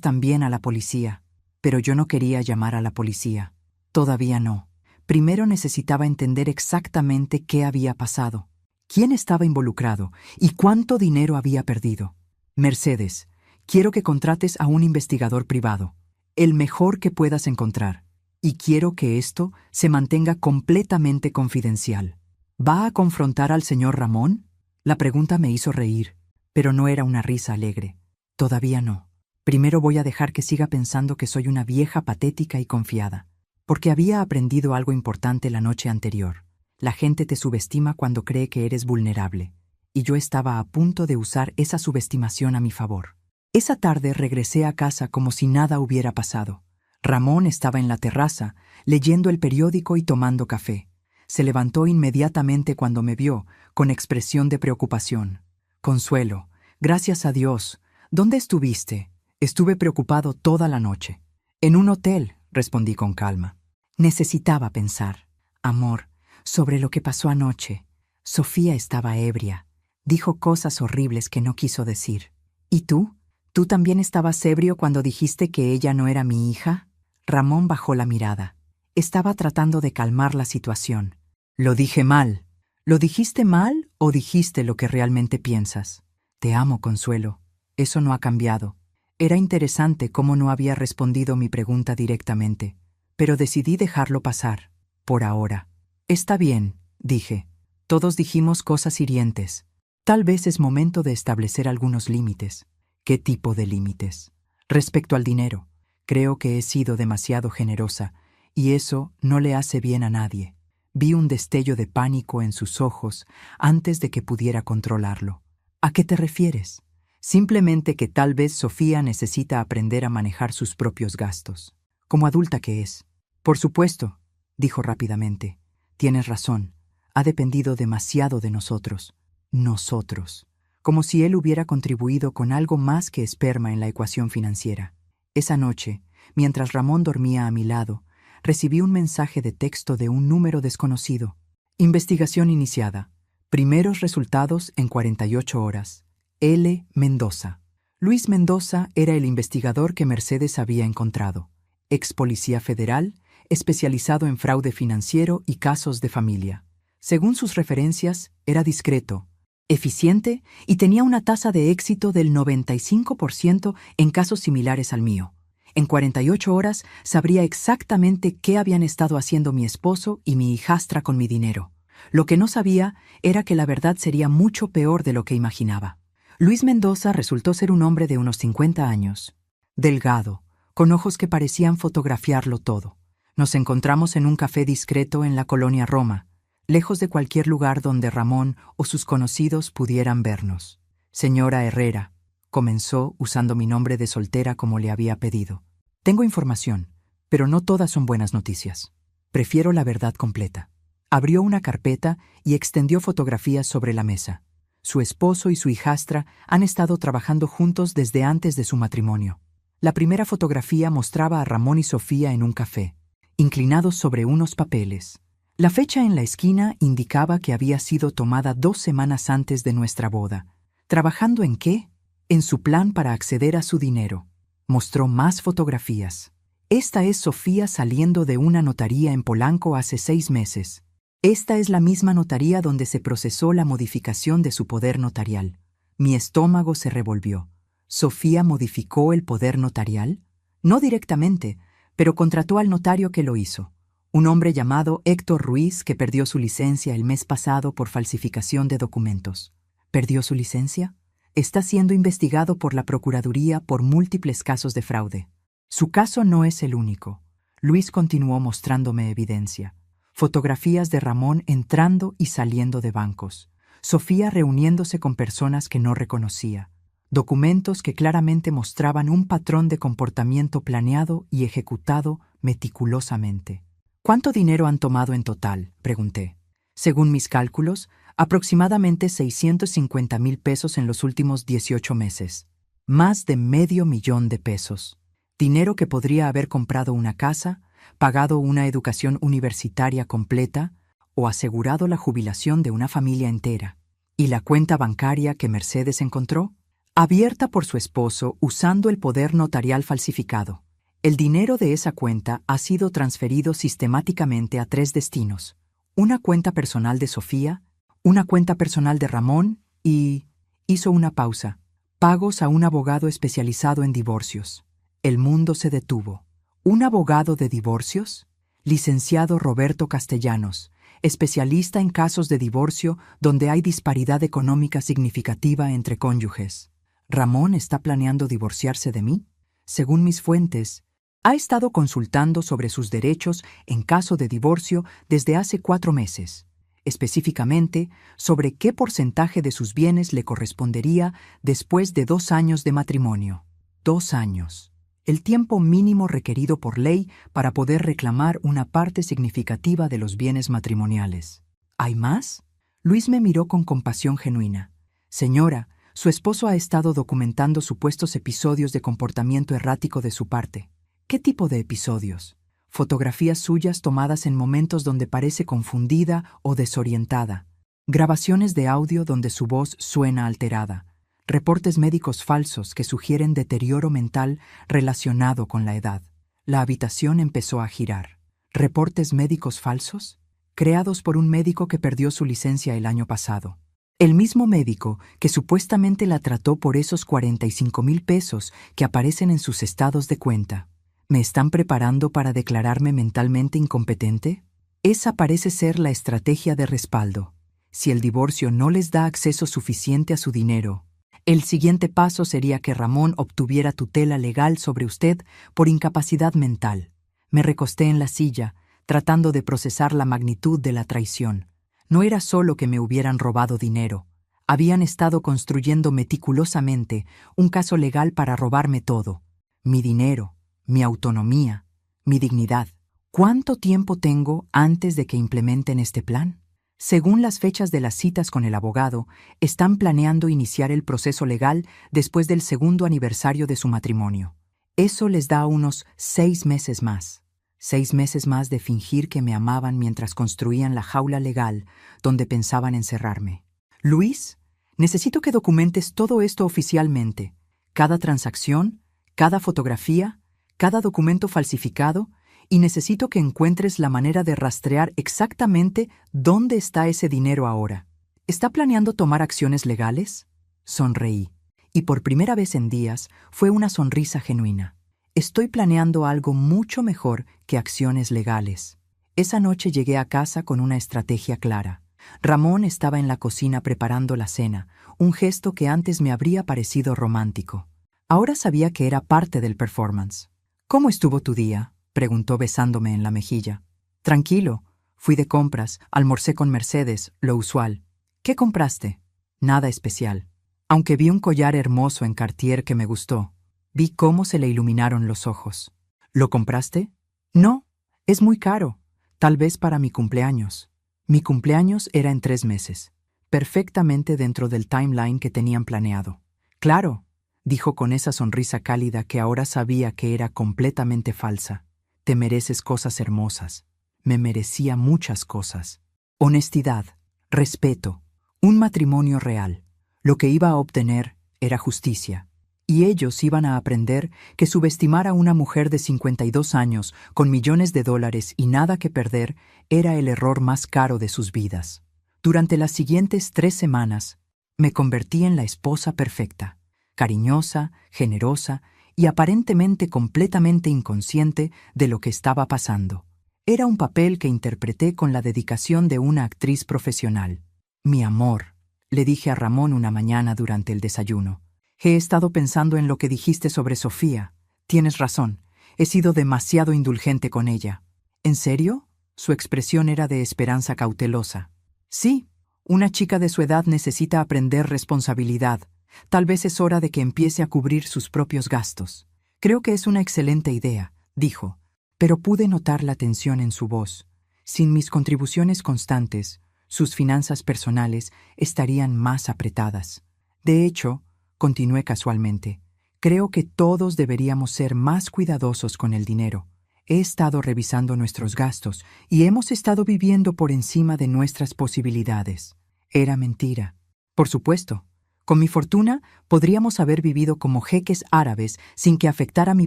A: también a la policía. Pero yo no quería llamar a la policía. Todavía no. Primero necesitaba entender exactamente qué había pasado, quién estaba involucrado y cuánto dinero había perdido. Mercedes, quiero que contrates a un investigador privado, el mejor que puedas encontrar, y quiero que esto se mantenga completamente confidencial. ¿Va a confrontar al señor Ramón? La pregunta me hizo reír, pero no era una risa alegre. Todavía no. Primero voy a dejar que siga pensando que soy una vieja patética y confiada. porque había aprendido algo importante la noche anterior. La gente te subestima cuando cree que eres vulnerable, y yo estaba a punto de usar esa subestimación a mi favor. Esa tarde regresé a casa como si nada hubiera pasado. Ramón estaba en la terraza, leyendo el periódico y tomando café. Se levantó inmediatamente cuando me vio, con expresión de preocupación. «Consuelo, gracias a Dios. ¿Dónde estuviste?» «Estuve preocupado toda la noche». «En un hotel», respondí con calma. Necesitaba pensar. «Amor, sobre lo que pasó anoche. Sofía estaba ebria. Dijo cosas horribles que no quiso decir». «¿Y tú? ¿Tú también estabas ebrio cuando dijiste que ella no era mi hija?» Ramón bajó la mirada. Estaba tratando de calmar la situación. «Lo dije mal». «¿Lo dijiste mal o dijiste lo que realmente piensas?» «Te amo, Consuelo. Eso no ha cambiado». Era interesante cómo no había respondido mi pregunta directamente, pero decidí dejarlo pasar, por ahora. «Está bien», dije. «Todos dijimos cosas hirientes. Tal vez es momento de establecer algunos límites». «¿Qué tipo de límites?» «Respecto al dinero. Creo que he sido demasiado generosa, y eso no le hace bien a nadie». Vi un destello de pánico en sus ojos antes de que pudiera controlarlo. «¿A qué te refieres?» «Simplemente que tal vez Sofía necesita aprender a manejar sus propios gastos, como adulta que es». «Por supuesto», dijo rápidamente. «Tienes razón. Ha dependido demasiado de nosotros». «Nosotros». Como si él hubiera contribuido con algo más que esperma en la ecuación financiera. Esa noche, mientras Ramón dormía a mi lado, recibí un mensaje de texto de un número desconocido. «Investigación iniciada. Primeros resultados en 48 horas. L. Mendoza». Luis Mendoza era el investigador que Mercedes había encontrado. Ex policía federal, especializado en fraude financiero y casos de familia. Según sus referencias, era discreto, eficiente y tenía una tasa de éxito del 95% en casos similares al mío. En 48 horas sabría exactamente qué habían estado haciendo mi esposo y mi hijastra con mi dinero. Lo que no sabía era que la verdad sería mucho peor de lo que imaginaba. Luis Mendoza resultó ser un hombre de unos 50 años, delgado, con ojos que parecían fotografiarlo todo. Nos encontramos en un café discreto en la colonia Roma, lejos de cualquier lugar donde Ramón o sus conocidos pudieran vernos. «Señora Herrera», comenzó usando mi nombre de soltera como le había pedido. «Tengo información, pero no todas son buenas noticias. Prefiero la verdad completa». Abrió una carpeta y extendió fotografías sobre la mesa. Su esposo y su hijastra han estado trabajando juntos desde antes de su matrimonio. La primera fotografía mostraba a Ramón y Sofía en un café, inclinados sobre unos papeles. La fecha en la esquina indicaba que había sido tomada 2 semanas antes de nuestra boda. ¿Trabajando en qué? En su plan para acceder a su dinero. Mostró más fotografías. Esta es Sofía saliendo de una notaría en Polanco hace 6 meses. Esta es la misma notaría donde se procesó la modificación de su poder notarial. Mi estómago se revolvió. ¿Sofía modificó el poder notarial? No directamente, pero contrató al notario que lo hizo. Un hombre llamado Héctor Ruiz que perdió su licencia el mes pasado por falsificación de documentos. ¿Perdió su licencia? Está siendo investigado por la Procuraduría por múltiples casos de fraude. Su caso no es el único. Luis continuó mostrándome evidencia. Fotografías de Ramón entrando y saliendo de bancos. Sofía reuniéndose con personas que no reconocía. Documentos que claramente mostraban un patrón de comportamiento planeado y ejecutado meticulosamente. ¿Cuánto dinero han tomado en total?, pregunté. Según mis cálculos, aproximadamente 650,000 pesos en los últimos 18 meses. Más de $500,000. Dinero que podría haber comprado una casa, pagado una educación universitaria completa o asegurado la jubilación de una familia entera. ¿Y la cuenta bancaria que Mercedes encontró? Abierta por su esposo usando el poder notarial falsificado. El dinero de esa cuenta ha sido transferido sistemáticamente a 3 destinos. Una cuenta personal de Sofía, una cuenta personal de Ramón y... Hizo una pausa. Pagos a un abogado especializado en divorcios. El mundo se detuvo. ¿Un abogado de divorcios? Licenciado Roberto Castellanos, especialista en casos de divorcio donde hay disparidad económica significativa entre cónyuges. ¿Ramón está planeando divorciarse de mí? Según mis fuentes, Ha estado consultando sobre sus derechos en caso de divorcio desde hace 4 meses, específicamente sobre qué porcentaje de sus bienes le correspondería después de 2 años de matrimonio. 2 años. El tiempo mínimo requerido por ley para poder reclamar una parte significativa de los bienes matrimoniales. ¿Hay más? Luis me miró con compasión genuina. Señora, su esposo ha estado documentando supuestos episodios de comportamiento errático de su parte. ¿Qué tipo de episodios? Fotografías suyas tomadas en momentos donde parece confundida o desorientada. Grabaciones de audio donde su voz suena alterada. Reportes médicos falsos que sugieren deterioro mental relacionado con la edad. La habitación empezó a girar. ¿Reportes médicos falsos? Creados por un médico que perdió su licencia el año pasado. El mismo médico que supuestamente la trató por esos 45,000 pesos que aparecen en sus estados de cuenta. ¿Me están preparando para declararme mentalmente incompetente? Esa parece ser la estrategia de respaldo. Si el divorcio no les da acceso suficiente a su dinero, el siguiente paso sería que Ramón obtuviera tutela legal sobre usted por incapacidad mental. Me recosté en la silla, tratando de procesar la magnitud de la traición. No era solo que me hubieran robado dinero. Habían estado construyendo meticulosamente un caso legal para robarme todo. Mi dinero, mi autonomía, mi dignidad. ¿Cuánto tiempo tengo antes de que implementen este plan? Según las fechas de las citas con el abogado, están planeando iniciar el proceso legal después del 2º aniversario de su matrimonio. Eso les da unos 6 meses más. 6 meses más de fingir que me amaban mientras construían la jaula legal donde pensaban encerrarme. Luis, necesito que documentes todo esto oficialmente. Cada transacción, cada fotografía, cada documento falsificado, y necesito que encuentres la manera de rastrear exactamente dónde está ese dinero ahora. ¿Está planeando tomar acciones legales? Sonreí, y por primera vez en días fue una sonrisa genuina. Estoy planeando algo mucho mejor que acciones legales. Esa noche llegué a casa con una estrategia clara. Ramón estaba en la cocina preparando la cena, un gesto que antes me habría parecido romántico. Ahora sabía que era parte del performance. ¿Cómo estuvo tu día?, preguntó besándome en la mejilla. Tranquilo. Fui de compras, almorcé con Mercedes, lo usual. ¿Qué compraste? Nada especial. Aunque vi un collar hermoso en Cartier que me gustó. Vi cómo se le iluminaron los ojos. ¿Lo compraste? No, es muy caro. Tal vez para mi cumpleaños. Mi cumpleaños era en 3 meses. Perfectamente dentro del timeline que tenían planeado. Claro, dijo con esa sonrisa cálida que ahora sabía que era completamente falsa. Te mereces cosas hermosas. Me merecía muchas cosas. Honestidad, respeto, un matrimonio real. Lo que iba a obtener era justicia. Y ellos iban a aprender que subestimar a una mujer de 52 años con millones de dólares y nada que perder era el error más caro de sus vidas. Durante las siguientes 3 semanas, me convertí en la esposa perfecta, cariñosa, generosa y aparentemente completamente inconsciente de lo que estaba pasando. Era un papel que interpreté con la dedicación de una actriz profesional. Mi amor, le dije a Ramón una mañana durante el desayuno. He estado pensando en lo que dijiste sobre Sofía. Tienes razón, he sido demasiado indulgente con ella. ¿En serio? Su expresión era de esperanza cautelosa. Sí, una chica de su edad necesita aprender responsabilidad. Tal vez es hora de que empiece a cubrir sus propios gastos. Creo que es una excelente idea, dijo, pero pude notar la tensión en su voz. Sin mis contribuciones constantes, sus finanzas personales estarían más apretadas. De hecho, continué casualmente, creo que todos deberíamos ser más cuidadosos con el dinero. He estado revisando nuestros gastos y hemos estado viviendo por encima de nuestras posibilidades. Era mentira. Por supuesto, con mi fortuna podríamos haber vivido como jeques árabes sin que afectara mi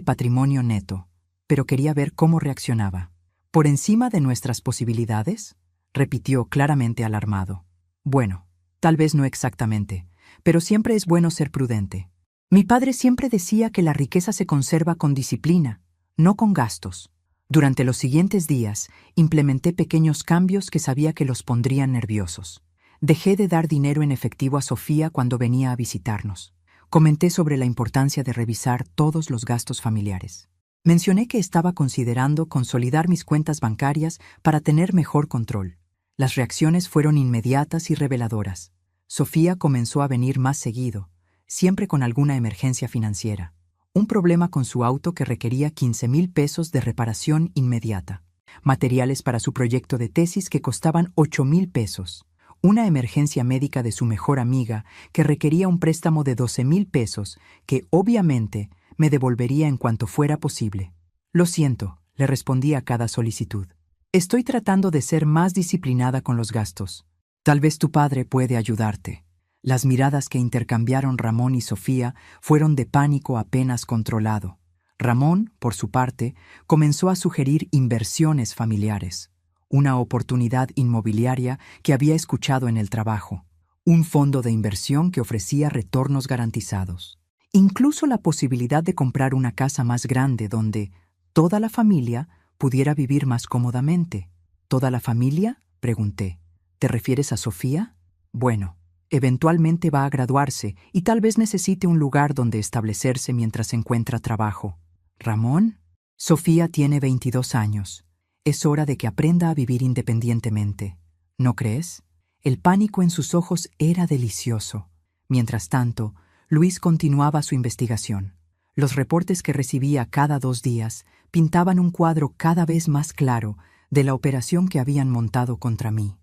A: patrimonio neto. Pero quería ver cómo reaccionaba. ¿Por encima de nuestras posibilidades?, repitió claramente alarmado. Bueno, tal vez no exactamente, pero siempre es bueno ser prudente. Mi padre siempre decía que la riqueza se conserva con disciplina, no con gastos. Durante los siguientes días, implementé pequeños cambios que sabía que los pondrían nerviosos. Dejé de dar dinero en efectivo a Sofía cuando venía a visitarnos. Comenté sobre la importancia de revisar todos los gastos familiares. Mencioné que estaba considerando consolidar mis cuentas bancarias para tener mejor control. Las reacciones fueron inmediatas y reveladoras. Sofía comenzó a venir más seguido, siempre con alguna emergencia financiera. Un problema con su auto que requería 15,000 pesos de reparación inmediata. Materiales para su proyecto de tesis que costaban 8,000 pesos. Una emergencia médica de su mejor amiga que requería un préstamo de 12,000 pesos que, obviamente, me devolvería en cuanto fuera posible. Lo siento, le respondí a cada solicitud. Estoy tratando de ser más disciplinada con los gastos. Tal vez tu padre puede ayudarte. Las miradas que intercambiaron Ramón y Sofía fueron de pánico apenas controlado. Ramón, por su parte, comenzó a sugerir inversiones familiares, una oportunidad inmobiliaria que había escuchado en el trabajo, un fondo de inversión que ofrecía retornos garantizados, incluso la posibilidad de comprar una casa más grande donde toda la familia pudiera vivir más cómodamente. ¿Toda la familia?, pregunté. ¿Te refieres a Sofía? Bueno, eventualmente va a graduarse y tal vez necesite un lugar donde establecerse mientras encuentra trabajo. ¿Ramón? Sofía tiene 22 años. Es hora de que aprenda a vivir independientemente. ¿No crees? El pánico en sus ojos era delicioso. Mientras tanto, Luis continuaba su investigación. Los reportes que recibía cada 2 días pintaban un cuadro cada vez más claro de la operación que habían montado contra mí.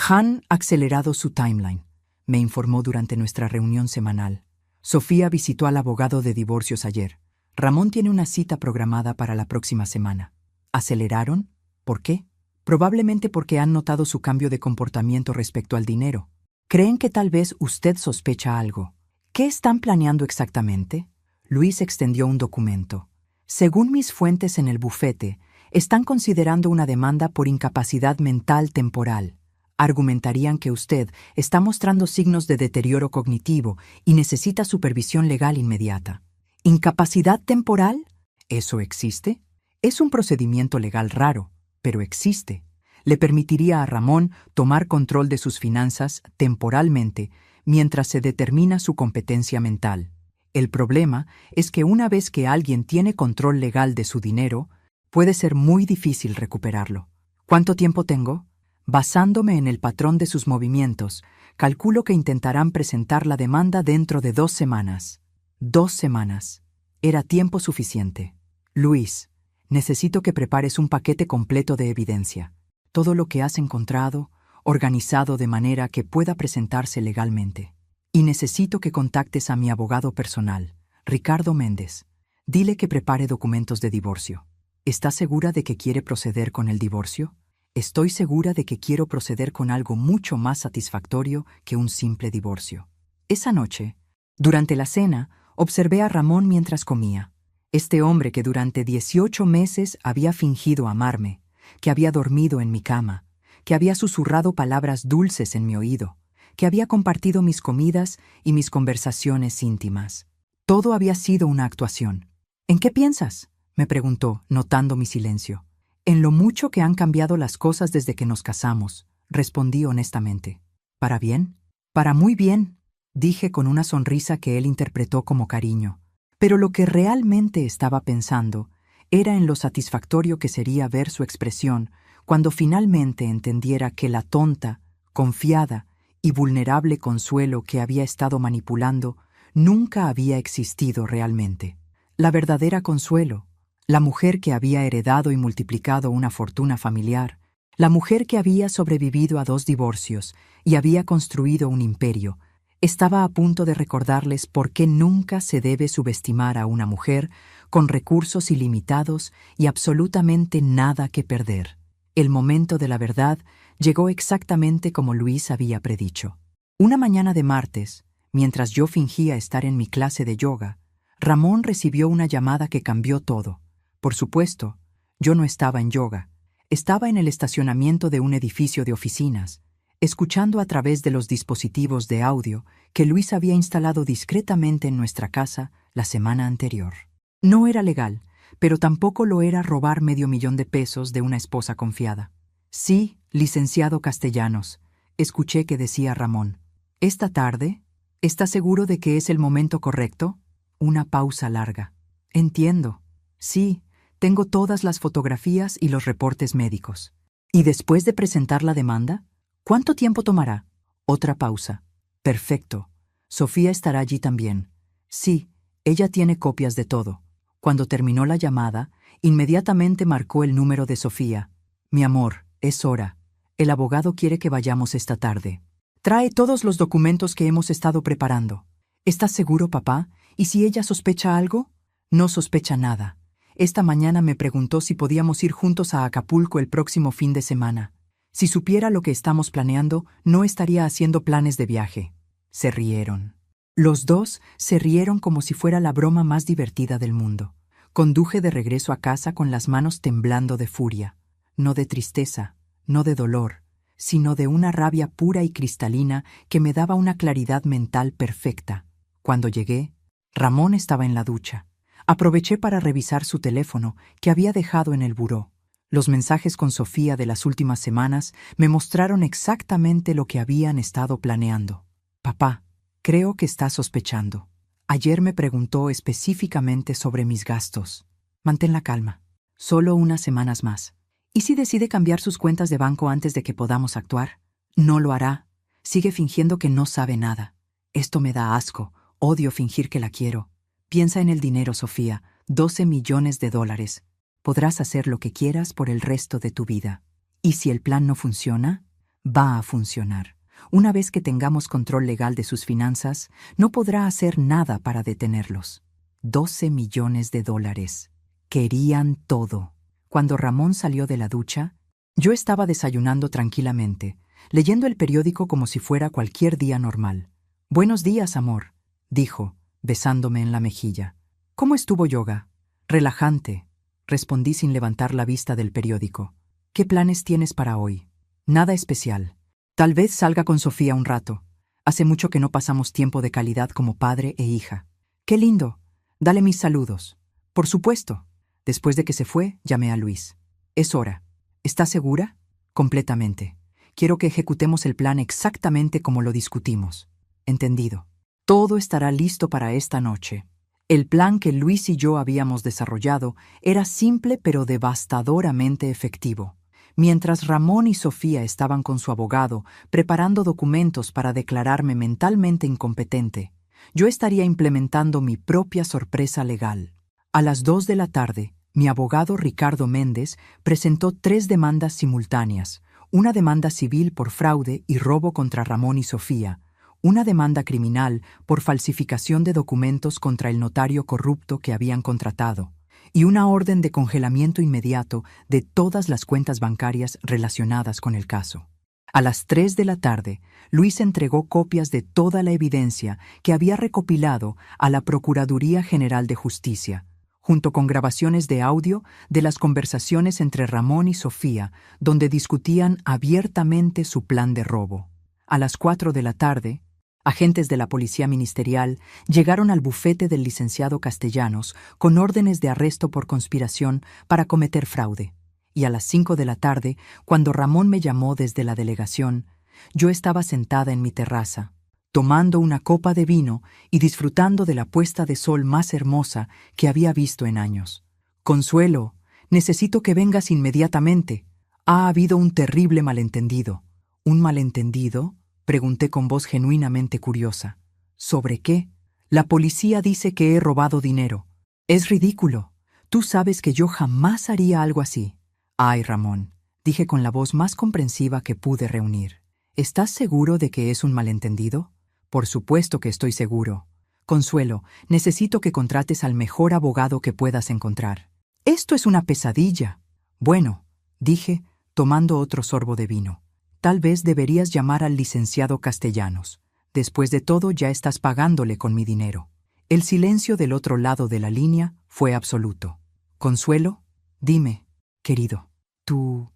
A: Han ha acelerado su timeline, me informó durante nuestra reunión semanal. Sofía visitó al abogado de divorcios ayer. Ramón tiene una cita programada para la próxima semana. ¿Aceleraron? ¿Por qué? Probablemente porque han notado su cambio de comportamiento respecto al dinero. ¿Creen que tal vez usted sospecha algo? ¿Qué están planeando exactamente? Luis extendió un documento. Según mis fuentes en el bufete, están considerando una demanda por incapacidad mental temporal. Argumentarían que usted está mostrando signos de deterioro cognitivo y necesita supervisión legal inmediata. ¿Incapacidad temporal? ¿Eso existe? Es un procedimiento legal raro, pero existe. Le permitiría a Ramón tomar control de sus finanzas temporalmente mientras se determina su competencia mental. El problema es que una vez que alguien tiene control legal de su dinero, puede ser muy difícil recuperarlo. ¿Cuánto tiempo tengo? Basándome en el patrón de sus movimientos, calculo que intentarán presentar la demanda dentro de 2 semanas. 2 semanas. Era tiempo suficiente. Luis, necesito que prepares un paquete completo de evidencia. Todo lo que has encontrado, organizado de manera que pueda presentarse legalmente. Y necesito que contactes a mi abogado personal, Ricardo Méndez. Dile que prepare documentos de divorcio. ¿Estás segura de que quiere proceder con el divorcio? Estoy segura de que quiero proceder con algo mucho más satisfactorio que un simple divorcio. Esa noche, durante la cena, observé a Ramón mientras comía. Este hombre que durante 18 meses había fingido amarme, que había dormido en mi cama, que había susurrado palabras dulces en mi oído, que había compartido mis comidas y mis conversaciones íntimas. Todo había sido una actuación. ¿En qué piensas?, me preguntó, notando mi silencio. En lo mucho que han cambiado las cosas desde que nos casamos, respondí honestamente. ¿Para bien? Para muy bien, dije con una sonrisa que él interpretó como cariño. Pero lo que realmente estaba pensando era en lo satisfactorio que sería ver su expresión cuando finalmente entendiera que la tonta, confiada y vulnerable Consuelo que había estado manipulando nunca había existido realmente. La verdadera Consuelo, la mujer que había heredado y multiplicado una fortuna familiar, la mujer que había sobrevivido a 2 divorcios y había construido un imperio, estaba a punto de recordarles por qué nunca se debe subestimar a una mujer con recursos ilimitados y absolutamente nada que perder. El momento de la verdad llegó exactamente como Luis había predicho. Una mañana de martes, mientras yo fingía estar en mi clase de yoga, Ramón recibió una llamada que cambió todo. Por supuesto, yo no estaba en yoga. Estaba en el estacionamiento de un edificio de oficinas, escuchando a través de los dispositivos de audio que Luis había instalado discretamente en nuestra casa la semana anterior. No era legal, pero tampoco lo era robar $500,000 de una esposa confiada. Sí, licenciado Castellanos, escuché que decía Ramón. ¿Esta tarde? ¿Estás seguro de que es el momento correcto? Una pausa larga. Entiendo. Sí, Tengo todas las fotografías y los reportes médicos. ¿Y después de presentar la demanda? ¿Cuánto tiempo tomará? Otra pausa. Perfecto. Sofía estará allí también. Sí, ella tiene copias de todo. Cuando terminó la llamada, inmediatamente marcó el número de Sofía. Mi amor, es hora. El abogado quiere que vayamos esta tarde. Trae todos los documentos que hemos estado preparando. ¿Estás seguro, papá? ¿Y si ella sospecha algo? No sospecha nada. Esta mañana me preguntó si podíamos ir juntos a Acapulco el próximo fin de semana. Si supiera lo que estamos planeando, no estaría haciendo planes de viaje. Se rieron. Los dos se rieron como si fuera la broma más divertida del mundo. Conduje de regreso a casa con las manos temblando de furia. No de tristeza, no de dolor, sino de una rabia pura y cristalina que me daba una claridad mental perfecta. Cuando llegué, Ramón estaba en la ducha. Aproveché para revisar su teléfono, que había dejado en el buró. Los mensajes con Sofía de las últimas semanas me mostraron exactamente lo que habían estado planeando. Papá, creo que está sospechando. Ayer me preguntó específicamente sobre mis gastos. Mantén la calma. Solo unas semanas más. ¿Y si decide cambiar sus cuentas de banco antes de que podamos actuar? No lo hará. Sigue fingiendo que no sabe nada. Esto me da asco. Odio fingir que la quiero. Piensa en el dinero, Sofía. 12 millones de dólares. Podrás hacer lo que quieras por el resto de tu vida. ¿Y si el plan no funciona? Va a funcionar. Una vez que tengamos control legal de sus finanzas, no podrá hacer nada para detenerlos. 12 millones de dólares. Querían todo. Cuando Ramón salió de la ducha, yo estaba desayunando tranquilamente, leyendo el periódico como si fuera cualquier día normal. «Buenos días, amor», dijo, besándome en la mejilla. «¿Cómo estuvo yoga?» «Relajante», respondí sin levantar la vista del periódico. «¿Qué planes tienes para hoy?» «Nada especial. Tal vez salga con Sofía un rato. Hace mucho que no pasamos tiempo de calidad como padre e hija». «Qué lindo. Dale mis saludos». «Por supuesto». Después de que se fue, llamé a Luis. «Es hora. ¿Estás segura?» «Completamente. Quiero que ejecutemos el plan exactamente como lo discutimos». «Entendido. Todo estará listo para esta noche». El plan que Luis y yo habíamos desarrollado era simple pero devastadoramente efectivo. Mientras Ramón y Sofía estaban con su abogado preparando documentos para declararme mentalmente incompetente, yo estaría implementando mi propia sorpresa legal. A las 2 de la tarde, mi abogado Ricardo Méndez presentó 3 demandas simultáneas, una demanda civil por fraude y robo contra Ramón y Sofía, una demanda criminal por falsificación de documentos contra el notario corrupto que habían contratado, y una orden de congelamiento inmediato de todas las cuentas bancarias relacionadas con el caso. A las 3 de la tarde, Luis entregó copias de toda la evidencia que había recopilado a la Procuraduría General de Justicia, junto con grabaciones de audio de las conversaciones entre Ramón y Sofía, donde discutían abiertamente su plan de robo. A las 4 de la tarde, agentes de la Policía Ministerial llegaron al bufete del licenciado Castellanos con órdenes de arresto por conspiración para cometer fraude. Y a las 5 de la tarde, cuando Ramón me llamó desde la delegación, yo estaba sentada en mi terraza, tomando una copa de vino y disfrutando de la puesta de sol más hermosa que había visto en años. «Consuelo, necesito que vengas inmediatamente. Ha habido un terrible malentendido». «¿Un malentendido?», pregunté con voz genuinamente curiosa. «¿Sobre qué?» «La policía dice que he robado dinero». «Es ridículo. Tú sabes que yo jamás haría algo así». «Ay, Ramón», dije con la voz más comprensiva que pude reunir. «¿Estás seguro de que es un malentendido?» «Por supuesto que estoy seguro. Consuelo, necesito que contrates al mejor abogado que puedas encontrar». «Esto es una pesadilla». «Bueno», dije, tomando otro sorbo de vino. «Tal vez deberías llamar al licenciado Castellanos. Después de todo, ya estás pagándole con mi dinero». El silencio del otro lado de la línea fue absoluto. «Consuelo, dime, querido, ¿tú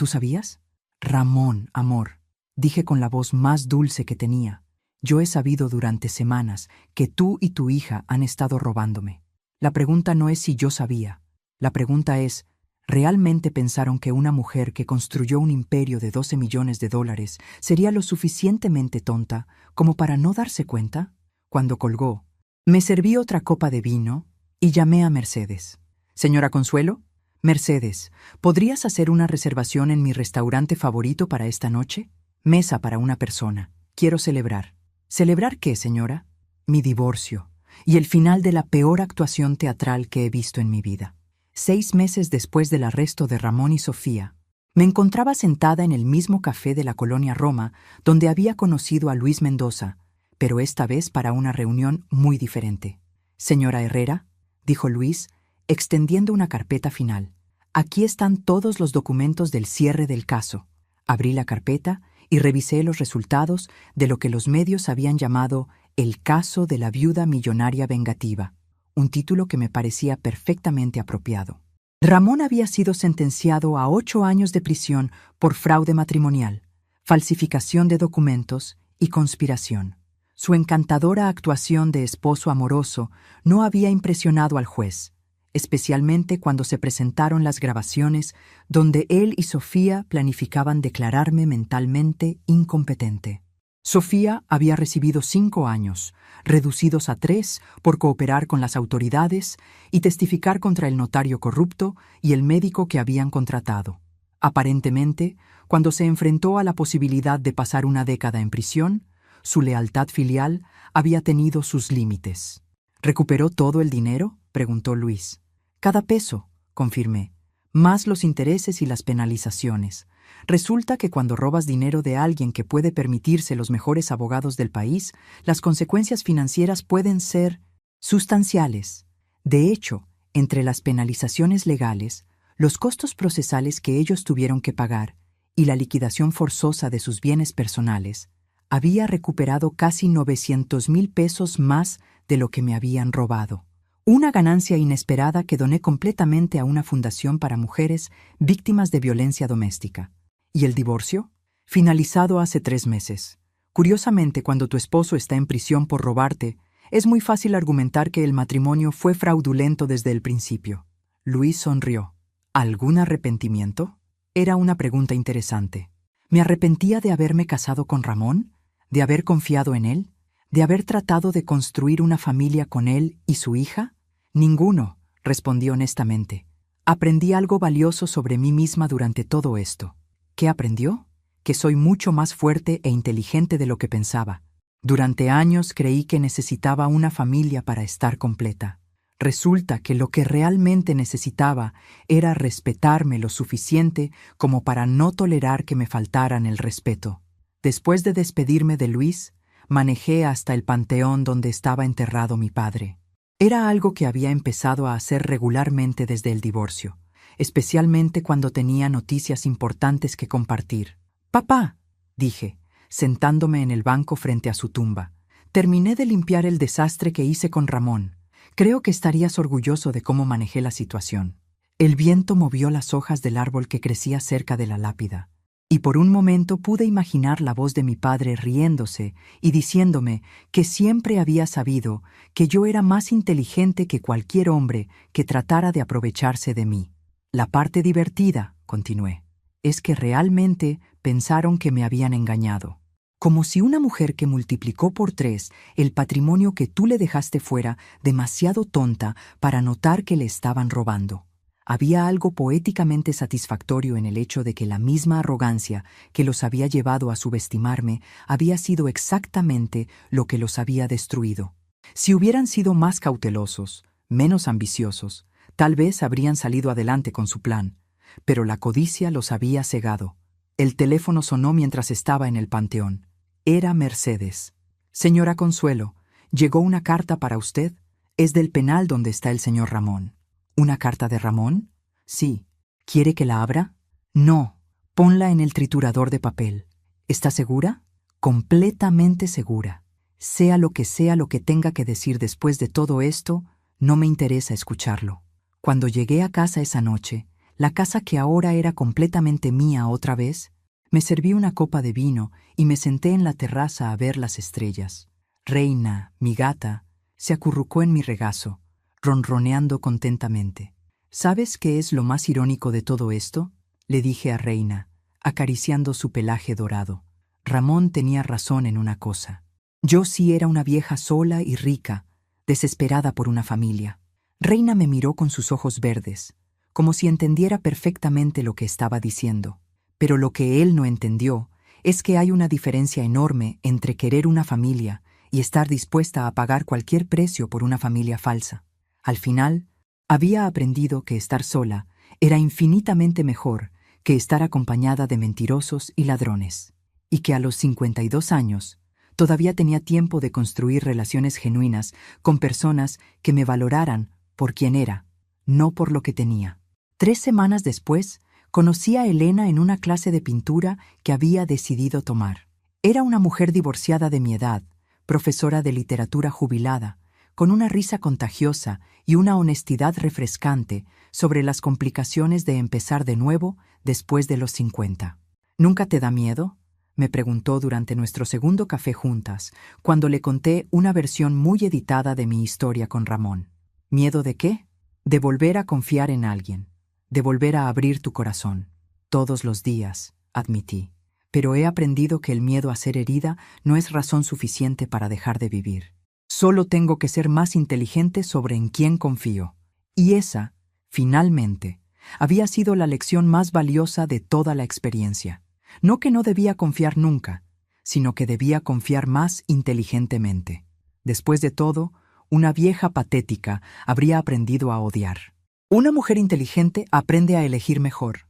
A: sabías?» «Ramón, amor», dije con la voz más dulce que tenía. «Yo he sabido durante semanas que tú y tu hija han estado robándome. La pregunta no es si yo sabía. La pregunta es, ¿realmente pensaron que una mujer que construyó un imperio de 12 millones de dólares sería lo suficientemente tonta como para no darse cuenta?» Cuando colgó, me serví otra copa de vino y llamé a Mercedes. «Señora Consuelo, Mercedes, ¿podrías hacer una reservación en mi restaurante favorito para esta noche? Mesa para una persona. Quiero celebrar. ¿Celebrar qué, señora? Mi divorcio y el final de la peor actuación teatral que he visto en mi vida. 6 meses después del arresto de Ramón y Sofía, me encontraba sentada en el mismo café de la colonia Roma donde había conocido a Luis Mendoza, pero esta vez para una reunión muy diferente. Señora Herrera, dijo Luis, extendiendo una carpeta final. Aquí están todos los documentos del cierre del caso. Abrí la carpeta y revisé los resultados de lo que los medios habían llamado El caso de la viuda millonaria vengativa, un título que me parecía perfectamente apropiado. Ramón había sido sentenciado a 8 años de prisión por fraude matrimonial, falsificación de documentos y conspiración. Su encantadora actuación de esposo amoroso no había impresionado al juez, especialmente cuando se presentaron las grabaciones donde él y Sofía planificaban declararme mentalmente incompetente. Sofía había recibido 5 años, reducidos a 3 por cooperar con las autoridades y testificar contra el notario corrupto y el médico que habían contratado. Aparentemente, cuando se enfrentó a la posibilidad de pasar una década en prisión, su lealtad filial había tenido sus límites. ¿Recuperó todo el dinero?, preguntó Luis. Cada peso, confirmé, más los intereses y las penalizaciones. Resulta que cuando robas dinero de alguien que puede permitirse los mejores abogados del país, las consecuencias financieras pueden ser sustanciales. De hecho, entre las penalizaciones legales, los costos procesales que ellos tuvieron que pagar y la liquidación forzosa de sus bienes personales, había recuperado casi 900,000 pesos más de lo que me habían robado. Una ganancia inesperada que doné completamente a una fundación para mujeres víctimas de violencia doméstica. ¿Y el divorcio? Finalizado hace 3 meses. Curiosamente, cuando tu esposo está en prisión por robarte, es muy fácil argumentar que el matrimonio fue fraudulento desde el principio. Luis sonrió. ¿Algún arrepentimiento? Era una pregunta interesante. ¿Me arrepentía de haberme casado con Ramón? ¿De haber confiado en él? ¿De haber tratado de construir una familia con él y su hija? Ninguno, respondí honestamente. Aprendí algo valioso sobre mí misma durante todo esto. ¿Qué aprendió? Que soy mucho más fuerte e inteligente de lo que pensaba. Durante años creí que necesitaba una familia para estar completa. Resulta que lo que realmente necesitaba era respetarme lo suficiente como para no tolerar que me faltaran el respeto. Después de despedirme de Luis, manejé hasta el panteón donde estaba enterrado mi padre. Era algo que había empezado a hacer regularmente desde el divorcio, especialmente cuando tenía noticias importantes que compartir. «Papá», dije, sentándome en el banco frente a su tumba, «terminé de limpiar el desastre que hice con Ramón. Creo que estarías orgulloso de cómo manejé la situación». El viento movió las hojas del árbol que crecía cerca de la lápida, y por un momento pude imaginar la voz de mi padre riéndose y diciéndome que siempre había sabido que yo era más inteligente que cualquier hombre que tratara de aprovecharse de mí. La parte divertida, continué, es que realmente pensaron que me habían engañado. Como si una mujer que multiplicó por 3 el patrimonio que tú le dejaste fuera demasiado tonta para notar que le estaban robando. Había algo poéticamente satisfactorio en el hecho de que la misma arrogancia que los había llevado a subestimarme había sido exactamente lo que los había destruido. Si hubieran sido más cautelosos, menos ambiciosos, tal vez habrían salido adelante con su plan, pero la codicia los había cegado. El teléfono sonó mientras estaba en el panteón. Era Mercedes. «Señora Consuelo, llegó una carta para usted. Es del penal donde está el señor Ramón». «¿Una carta de Ramón?» «Sí. ¿Quiere que la abra?» «No. Ponla en el triturador de papel». «¿Está segura?» «Completamente segura. Sea lo que tenga que decir después de todo esto, no me interesa escucharlo». Cuando llegué a casa esa noche, la casa que ahora era completamente mía otra vez, me serví una copa de vino y me senté en la terraza a ver las estrellas. Reina, mi gata, se acurrucó en mi regazo, ronroneando contentamente. «¿Sabes qué es lo más irónico de todo esto?», le dije a Reina, acariciando su pelaje dorado. Ramón tenía razón en una cosa. Yo sí era una vieja sola y rica, desesperada por una familia. Reina me miró con sus ojos verdes, como si entendiera perfectamente lo que estaba diciendo. Pero lo que él no entendió es que hay una diferencia enorme entre querer una familia y estar dispuesta a pagar cualquier precio por una familia falsa. Al final, había aprendido que estar sola era infinitamente mejor que estar acompañada de mentirosos y ladrones, y que a los 52 años todavía tenía tiempo de construir relaciones genuinas con personas que me valoraran por quien era, no por lo que tenía. 3 semanas después, conocí a Elena en una clase de pintura que había decidido tomar. Era una mujer divorciada de mi edad, profesora de literatura jubilada, con una risa contagiosa y una honestidad refrescante sobre las complicaciones de empezar de nuevo después de los 50. ¿Nunca te da miedo?, me preguntó durante nuestro segundo café juntas, cuando le conté una versión muy editada de mi historia con Ramón. ¿Miedo de qué? De volver a confiar en alguien, de volver a abrir tu corazón. Todos los días, admití, pero he aprendido que el miedo a ser herida no es razón suficiente para dejar de vivir. Solo tengo que ser más inteligente sobre en quién confío. Y esa, finalmente, había sido la lección más valiosa de toda la experiencia. No que no debía confiar nunca, sino que debía confiar más inteligentemente. Después de todo, una vieja patética habría aprendido a odiar. Una mujer inteligente aprende a elegir mejor.